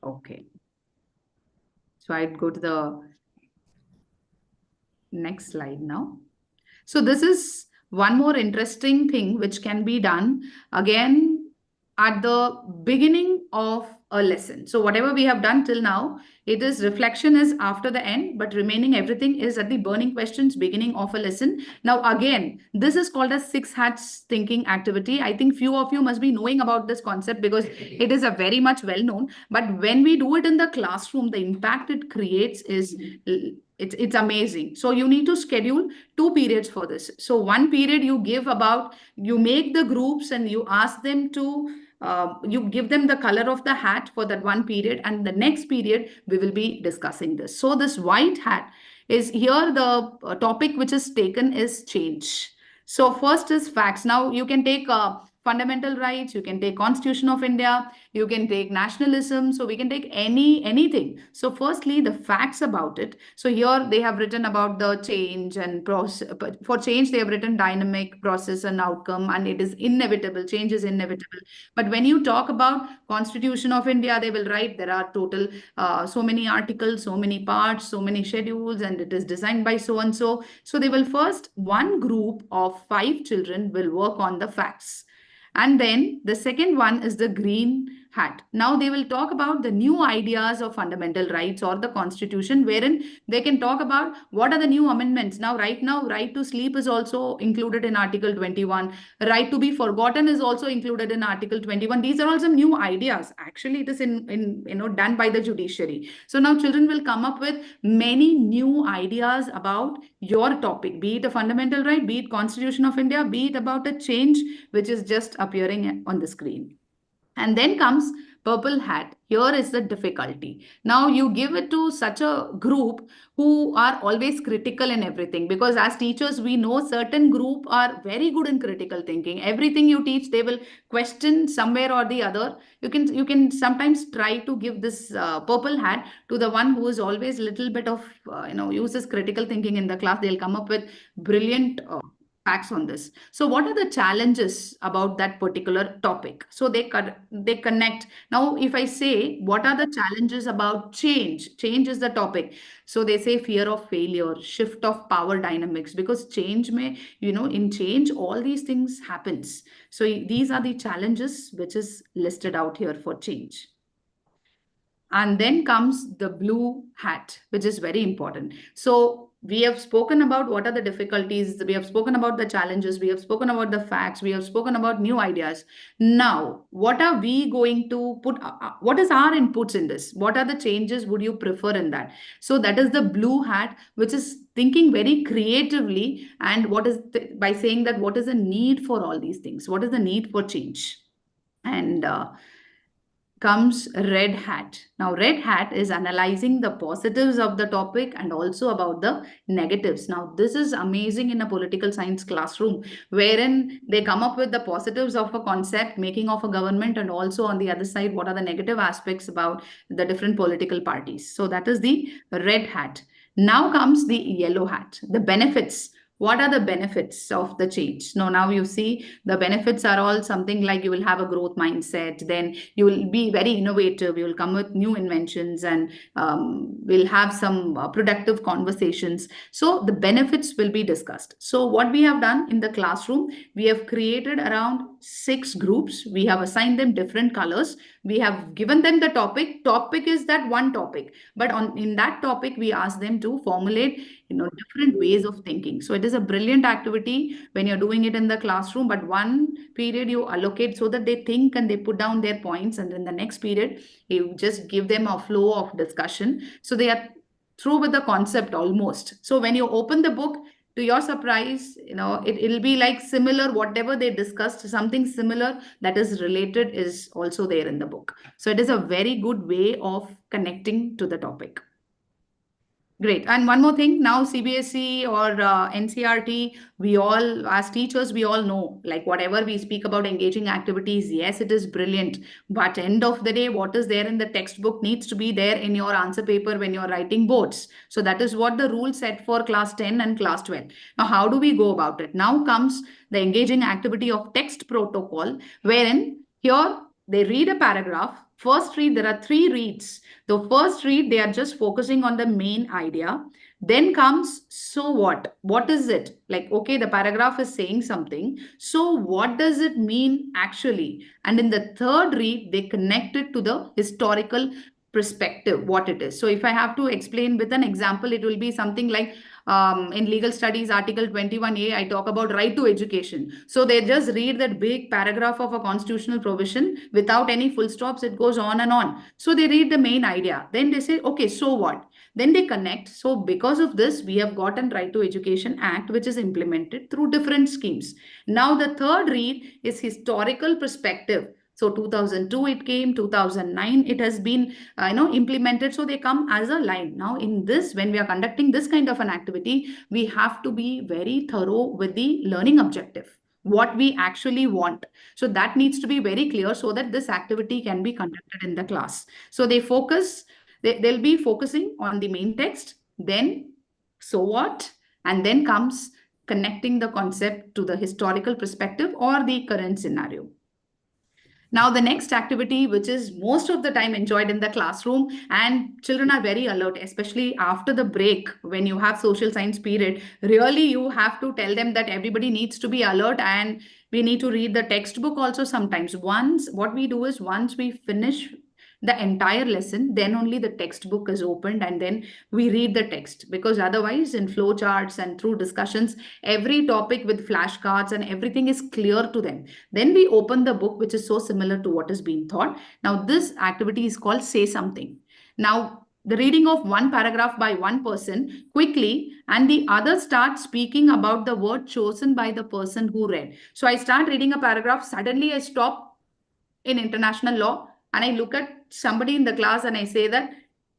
Speaker 5: Okay. So I'd go to the next slide now. So this is one more interesting thing which can be done again at the beginning of a lesson. So whatever we have done till now, it is reflection is after the end, but remaining everything is at the burning questions beginning of a lesson. Now again, this is called a 6 hats thinking activity. I think few of you must be knowing about this concept because it is a very much well known. But when we do it in the classroom, the impact it creates is it's amazing. So you need to schedule 2 periods for this. So one period you give about, you make the groups and you ask them to you give them the color of the hat for that one period, and the next period we will be discussing this. So this white hat is here, the topic which is taken is change. So first is facts. Now you can take fundamental rights, you can take Constitution of India, you can take nationalism, so we can take anything. So firstly, the facts about it. So here they have written about the change and process. For change, they have written dynamic process and outcome, and it is inevitable. Change is inevitable. But when you talk about Constitution of India, they will write there are total so many articles, so many parts, so many schedules, and it is designed by so and so. So they will first, one group of 5 children will work on the facts. And then the second one is the green hat. Now they will talk about the new ideas of fundamental rights or the constitution, wherein they can talk about what are the new amendments. Now, right to sleep is also included in Article 21. Right to be forgotten is also included in Article 21. These are all some new ideas. Actually, it is done by the judiciary. So now children will come up with many new ideas about your topic, be it a fundamental right, be it Constitution of India, be it about a change which is just appearing on the screen. And then comes purple hat. Here is the difficulty. Now you give it to such a group who are always critical in everything, because as teachers, we know certain group are very good in critical thinking. Everything you teach, they will question somewhere or the other. You can sometimes try to give this purple hat to the one who is always little bit of, uses critical thinking in the class. They'll come up with brilliant facts on this. So what are the challenges about that particular topic? So they connect. Now, if I say, what are the challenges about change? Change is the topic. So they say fear of failure, shift of power dynamics, because change may, in change, all these things happens. So these are the challenges which is listed out here for change. And then comes the blue hat, which is very important. So we have spoken about what are the difficulties, we have spoken about the challenges, we have spoken about the facts, we have spoken about new ideas. Now, what are we going to put, what is our inputs in this? What are the changes would you prefer in that? So that is the blue hat, which is thinking very creatively, and by saying that what is the need for all these things? What is the need for change? And comes red hat. Now, red hat is analyzing the positives of the topic and also about the negatives. Now, this is amazing in a political science classroom, wherein they come up with the positives of a concept, making of a government, and also on the other side, what are the negative aspects about the different political parties. So that is the red hat. Now comes the yellow hat, the benefits. What are the benefits of the change? Now you see the benefits are all something like you will have a growth mindset, then you will be very innovative, you will come with new inventions, and we'll have some productive conversations. So the benefits will be discussed. So what we have done in the classroom, we have created around 6 groups. We have assigned them different colors. We have given them the topic. Topic is that one topic, but in that topic, we ask them to formulate different ways of thinking. So it is a brilliant activity when you're doing it in the classroom, but one period you allocate so that they think and they put down their points, and then the next period you just give them a flow of discussion, so they are through with the concept almost. So when you open the book, to your surprise, it'll be like similar, whatever they discussed, something similar that is related is also there in the book. So it is a very good way of connecting to the topic. Great. And one more thing, now CBSE or NCRT, we all, as teachers, we all know, like whatever we speak about engaging activities, yes, it is brilliant. But end of the day, what is there in the textbook needs to be there in your answer paper when you're writing boards. So that is what the rule set for class 10 and class 12. Now, how do we go about it? Now comes the engaging activity of text protocol, wherein here they read a paragraph. First read, there are 3 reads. The first read, they are just focusing on the main idea. Then comes, so what? What is it? Like, okay, the paragraph is saying something. So what does it mean actually? And in the third read, they connect it to the historical perspective, what it is. So if I have to explain with an example, it will be something like, in legal studies, Article 21A, I talk about right to education. So they just read that big paragraph of a constitutional provision without any full stops. It goes on and on. So they read the main idea. Then they say, okay, so what? Then they connect. So because of this, we have got an Right to Education Act, which is implemented through different schemes. Now the third read is historical perspective. So 2002 it came, 2009 it has been implemented. So they come as a line. Now in this, when we are conducting this kind of an activity, we have to be very thorough with the learning objective. what we actually want. So that needs to be very clear so that this activity can be conducted in the class. So they'll be focusing on the main text, then so what, and then comes connecting the concept to the historical perspective or the current scenario. Now, the next activity, which is most of the time enjoyed in the classroom, and children are very alert, especially after the break when you have social science period. Really, you have to tell them that everybody needs to be alert and we need to read the textbook also sometimes. What we do is once we finish the entire lesson, then only the textbook is opened and then we read the text, because otherwise in flow charts and through discussions, every topic with flashcards and everything is clear to them. Then we open the book, which is so similar to what is being taught. Now this activity is called Say Something. Now the reading of one paragraph by one person quickly, and the other starts speaking about the word chosen by the person who read. So I start reading a paragraph, suddenly I stop in international law and I look at somebody in the class and I say that,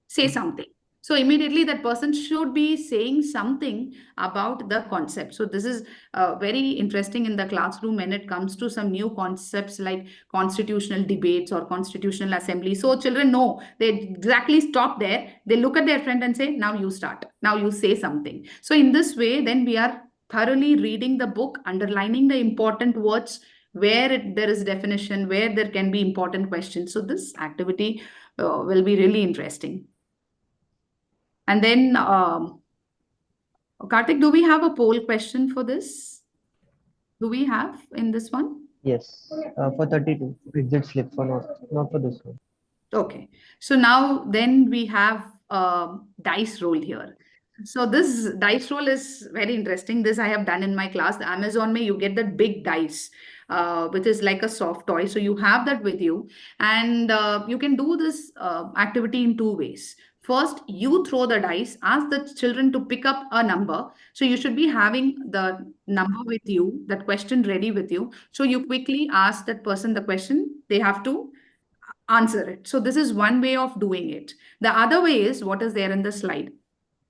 Speaker 5: say something. So immediately that person should be saying something about the concept. So this is very interesting in the classroom when it comes to some new concepts like constitutional debates or constitutional assembly. So children know, they exactly stop there. They look at their friend and say, now you start, now you say something. So in this way, then we are thoroughly reading the book, underlining the important words, where there is definition, where there can be important questions. So this activity will be really interesting. And then, Karthik, do we have a poll question for this? Do we have in this one?
Speaker 12: Yes, for 32. Exit slip for not for this one.
Speaker 5: Okay. So now then we have dice roll here. So this dice roll is very interesting. This I have done in my class. The Amazon may you get that big dice, which is like a soft toy. So you have that with you, and you can do this activity in two ways. First, you throw the dice, ask the children to pick up a number. So you should be having the number with you, that question ready with you. So you quickly ask that person the question. They have to answer it. So this is one way of doing it. The other way is what is there in the slide.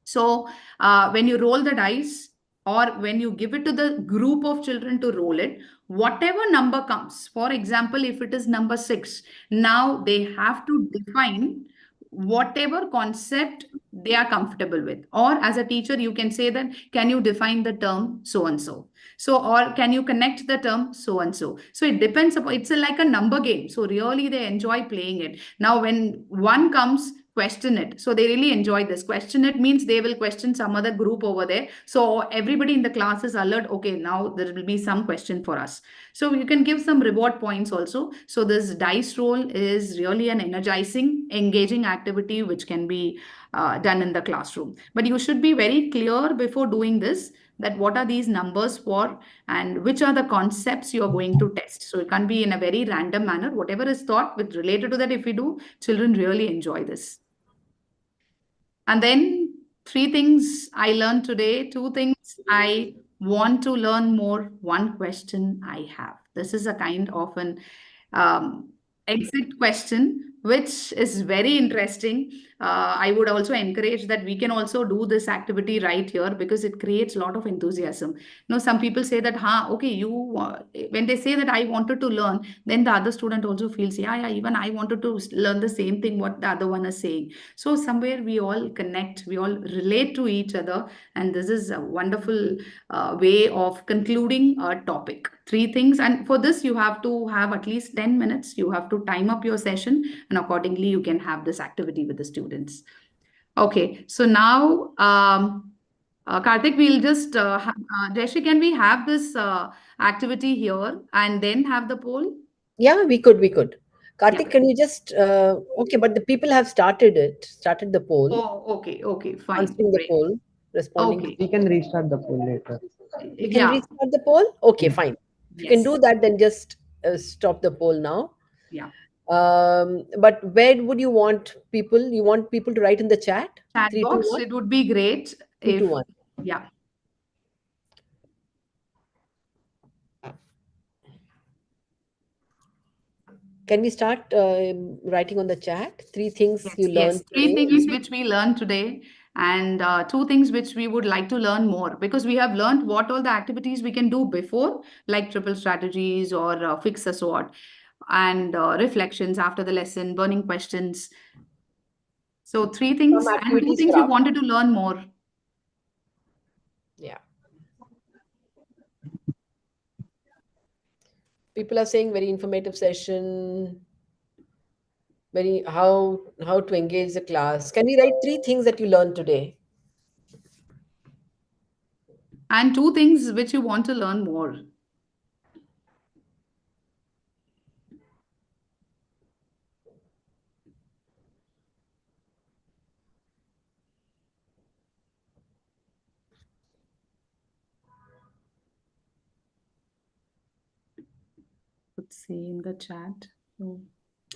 Speaker 5: So when you roll the dice or when you give it to the group of children to roll it, whatever number comes, for example, if it is number 6, now they have to define whatever concept they are comfortable with. Or as a teacher, you can say that, can you define the term so and so? So, or can you connect the term so and so? So it depends upon, it's like a number game. So really they enjoy playing it. Now, when one comes, question it. So they really enjoy this. Question it means they will question some other group over there. So everybody in the class is alert. Okay, now there will be some question for us. So you can give some reward points also. So this dice roll is really an energizing, engaging activity which can be done in the classroom. But you should be very clear before doing this, that what are these numbers for and which are the concepts you are going to test. So it can't be in a very random manner. Whatever is thought with related to that, if we do, children really enjoy this. And then 3 things I learned today, 2 things I want to learn more, 1 question I have. This is a kind of an exit question, which is very interesting. I would also encourage that we can also do this activity right here because it creates a lot of enthusiasm. Some people say that, okay, when they say that I wanted to learn, then the other student also feels, yeah, even I wanted to learn the same thing what the other one is saying. So somewhere we all connect, we all relate to each other, and this is a wonderful way of concluding a topic. 3 things, and for this you have to have at least 10 minutes. You have to time up your session, and accordingly you can have this activity with the students. Okay, so now Karthik, we'll just Jaishree, can we have this activity here and then have the poll?
Speaker 2: Yeah, we could. Karthik,
Speaker 5: Yeah.
Speaker 2: can you just okay, but the people have started the poll.
Speaker 5: Oh, okay, fine.
Speaker 2: Answering the
Speaker 5: Great.
Speaker 2: poll, responding.
Speaker 5: Okay.
Speaker 12: We can restart the poll later.
Speaker 2: We can restart the poll? Okay,
Speaker 12: Yeah.
Speaker 2: fine. If you
Speaker 5: Yes.
Speaker 2: can do that, then just stop the poll now.
Speaker 5: Yeah.
Speaker 2: But where would you want people? You want people to write in the chat?
Speaker 5: Chat
Speaker 2: 3, 2,
Speaker 5: box,
Speaker 2: 1?
Speaker 5: it would be great
Speaker 2: 3,
Speaker 5: if
Speaker 2: 2, 1.
Speaker 5: yeah.
Speaker 2: Can we start writing on the chat? 3 things
Speaker 5: Yes,
Speaker 2: you learned
Speaker 5: yes. 3
Speaker 2: today.
Speaker 5: things which we learned today, And two things which we would like to learn more, because we have learned what all the activities we can do before, like triple strategies or fix a SWOT, and reflections after the lesson, burning questions. So three
Speaker 2: Some
Speaker 5: things, and two
Speaker 2: activities
Speaker 5: things
Speaker 2: for
Speaker 5: we
Speaker 2: after.
Speaker 5: wanted to learn more.
Speaker 2: Yeah. People are saying very informative session. Very how to engage the class. Can we write 3 things that you learned today?
Speaker 5: And two things which you want to learn more. Let's see in the chat. So,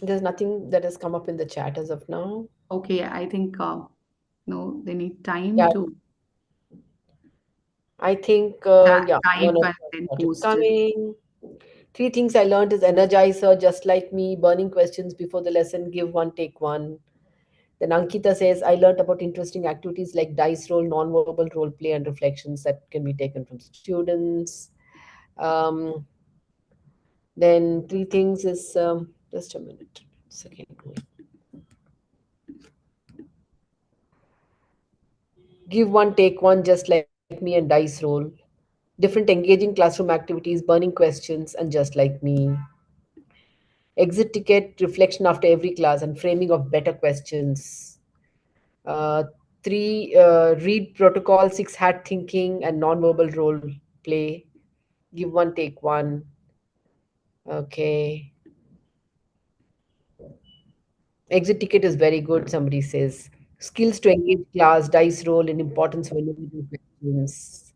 Speaker 2: There's nothing that has come up in the chat as of now.
Speaker 5: okay, I think no, they need time
Speaker 2: Yeah,
Speaker 5: to
Speaker 2: I think yeah,
Speaker 5: type
Speaker 2: one or
Speaker 5: and
Speaker 2: two
Speaker 5: then
Speaker 2: started
Speaker 5: post it.
Speaker 2: coming. 3 things I learned is energize her, just like me, burning questions before the lesson, give one, take one. Then Ankita says, I learned about interesting activities like dice roll, non-verbal role play, and reflections that can be taken from students. Then 3 things is just a minute. Second. Give one, take one, just like me, and dice roll. Different engaging classroom activities, burning questions, and just like me. Exit ticket, reflection after every class, and framing of better questions. Uh, 3, read protocol, 6, hat thinking, and non-verbal role play. Give one, take one. Okay. Exit ticket is very good, somebody says. Skills to engage class, dice roll, and importance of individual questions.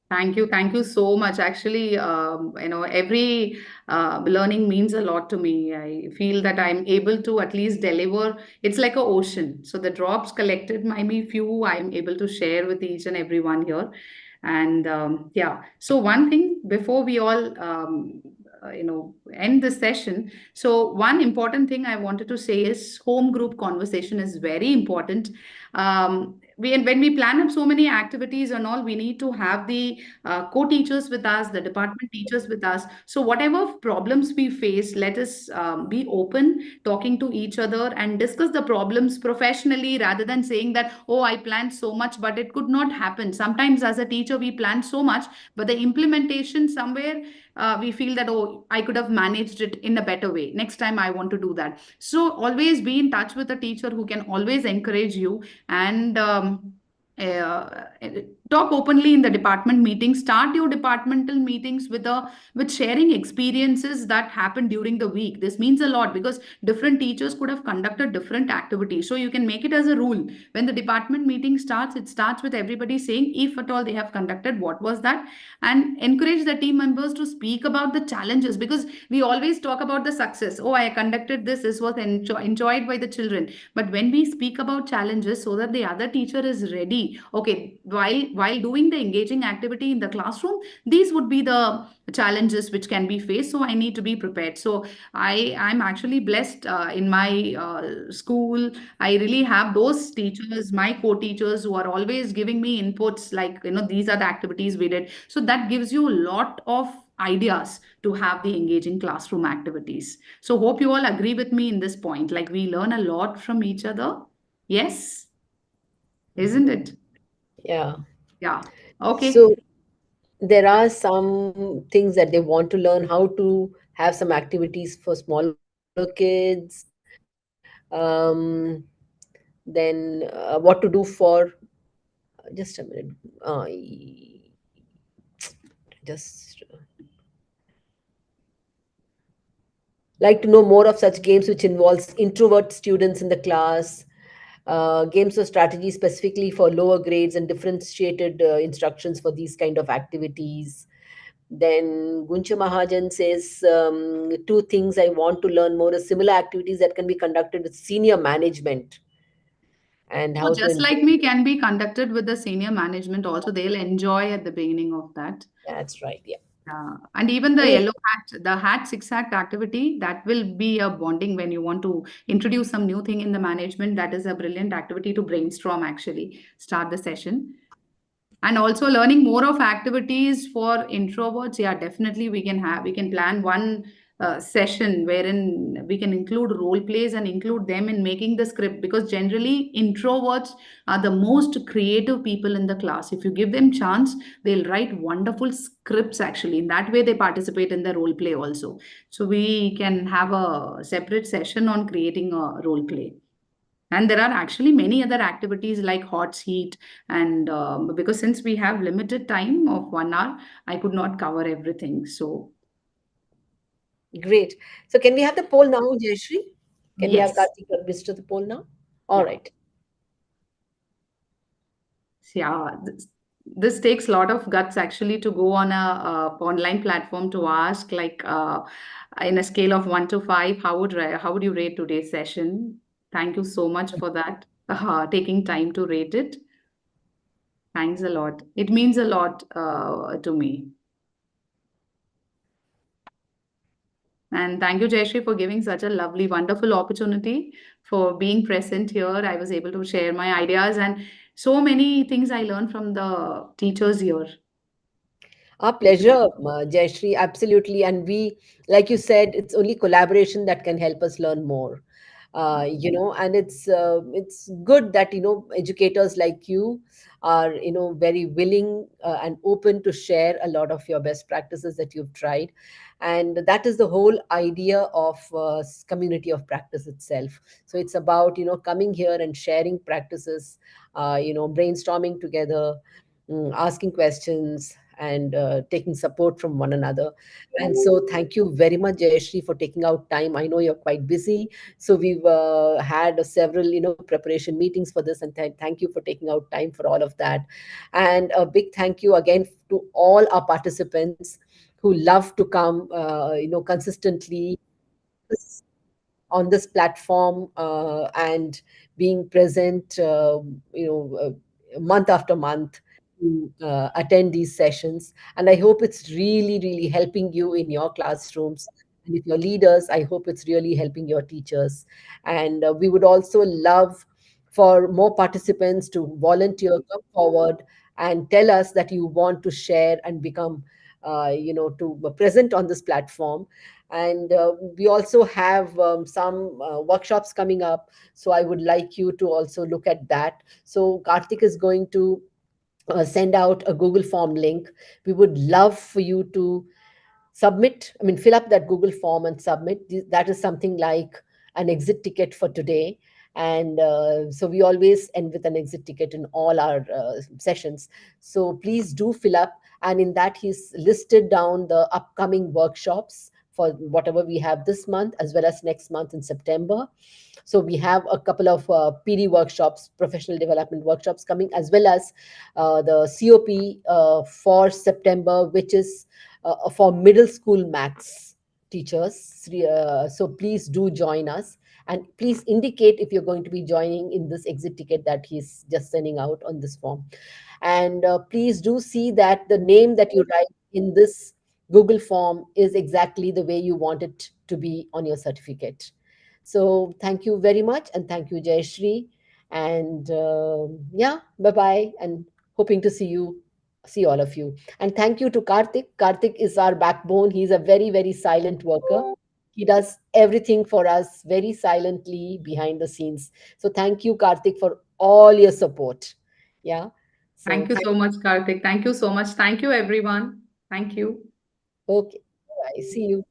Speaker 5: Thank you so much. Actually, every learning means a lot to me. I feel that I'm able to at least deliver. It's like an ocean. So the drops collected might be few. I'm able to share with each and everyone here. And yeah, so one thing before we all, end this session. So one important thing I wanted to say is home group conversation is very important. When we plan up so many activities and all, we need to have the co-teachers with us, the department teachers with us. So whatever problems we face, let us be open, talking to each other and discuss the problems professionally rather than saying that, oh, I planned so much, but it could not happen. Sometimes as a teacher, we plan so much, but the implementation somewhere, we feel that, oh, I could have managed it in a better way. Next time I want to do that. So always be in touch with a teacher who can always encourage you, and uh, talk openly in the department meetings. Start your departmental meetings with sharing experiences that happened during the week. This means a lot because different teachers could have conducted different activities. So you can make it as a rule. When the department meeting starts, it starts with everybody saying if at all they have conducted, what was that, and encourage the team members to speak about the challenges, because we always talk about the success. Oh, I conducted this was enjoyed by the children. But when we speak about challenges, so that the other teacher is ready, okay, while doing the engaging activity in the classroom, these would be the challenges which can be faced. So I need to be prepared. So I'm actually blessed in my school. I really have those teachers, my co-teachers, who are always giving me inputs like, these are the activities we did. So that gives you a lot of ideas to have the engaging classroom activities. So hope you all agree with me in this point. Like, we learn a lot from each other. Yes, isn't it?
Speaker 2: Yeah.
Speaker 5: Yeah. Okay.
Speaker 2: So there are some things that they want to learn how to have some activities for smaller kids. Then what to do for just a minute. Just like to know more of such games which involves introvert students in the class, games or strategies specifically for lower grades, and differentiated instructions for these kind of activities. Then Guncha Mahajan says 2 things I want to learn more is similar activities that can be conducted with senior management and
Speaker 5: So
Speaker 2: how to
Speaker 5: just like
Speaker 2: engage.
Speaker 5: me can be conducted with the senior management also. They'll enjoy at the beginning of that.
Speaker 2: That's right. Yeah.
Speaker 5: And even the
Speaker 2: Great.
Speaker 5: yellow hat, the hat 6 act activity, that will be a bonding when you want to introduce some new thing in the management. That is a brilliant activity to brainstorm, actually, start the session. And also learning more of activities for introverts. Yeah, definitely we can plan one session wherein we can include role plays and include them in making the script, because generally introverts are the most creative people in the class. If you give them chance, they'll write wonderful scripts. Actually, in that way they participate in the role play also. So we can have a separate session on creating a role play. And there are actually many other activities like hot seat. And because since we have limited time of 1 hour, I could not cover everything. So
Speaker 2: Great. So can we have the poll now, Jaishree? Can we have
Speaker 5: yes,
Speaker 2: Karthik administer the poll now? All
Speaker 5: yeah,
Speaker 2: right.
Speaker 5: yeah. This takes a lot of guts actually to go on a online platform to ask, like, in a scale of 1 to 5, how would you rate today's session? Thank you so much for that, taking time to rate it. Thanks a lot. It means a lot to me. And thank you, Jaishree, for giving such a lovely, wonderful opportunity for being present here. I was able to share my ideas and so many things I learned from the teachers here.
Speaker 2: Our pleasure, Jaishree, absolutely. And we, like you said, it's only collaboration that can help us learn more. And it's good that educators like you are very willing and open to share a lot of your best practices that you've tried, and that is the whole idea of community of practice itself. So it's about coming here and sharing practices, brainstorming together, asking questions, and taking support from one another. And so thank you very much, Jayashree, for taking out time. I know you're quite busy, so we've had several preparation meetings for this, and thank you for taking out time for all of that. And a big thank you again to all our participants who love to come consistently on this platform, and being present, month after month, to attend these sessions. And I hope it's really, really helping you in your classrooms. And if you're leaders, I hope it's really helping your teachers. And we would also love for more participants to volunteer, come forward, and tell us that you want to share and become, to present on this platform. And we also have some workshops coming up, so I would like you to also look at that. So Karthik is going to send out a Google form link. We would love for you to fill up that Google form and submit. That is something like an exit ticket for today. And so we always end with an exit ticket in all our sessions. So please do fill up. And in that, he's listed down the upcoming workshops for whatever we have this month, as well as next month in September. So we have a couple of PD workshops, professional development workshops coming, as well as the COP for September, which is for middle school maths teachers. So please do join us, and please indicate if you're going to be joining in this exit ticket that he's just sending out on this form. And please do see that the name that you write in this Google form is exactly the way you want it to be on your certificate. So thank you very much, and thank you, Jayashree. And yeah, bye bye, and hoping to see all of you. And thank you to Karthik. Karthik is our backbone. He's a very, very silent worker. He does everything for us very silently behind the scenes. So thank you, Karthik, for all your support. Yeah. So
Speaker 5: Thank you so much, Karthik. Thank you so much. Thank you, everyone. Thank you.
Speaker 2: okay. Bye. See you.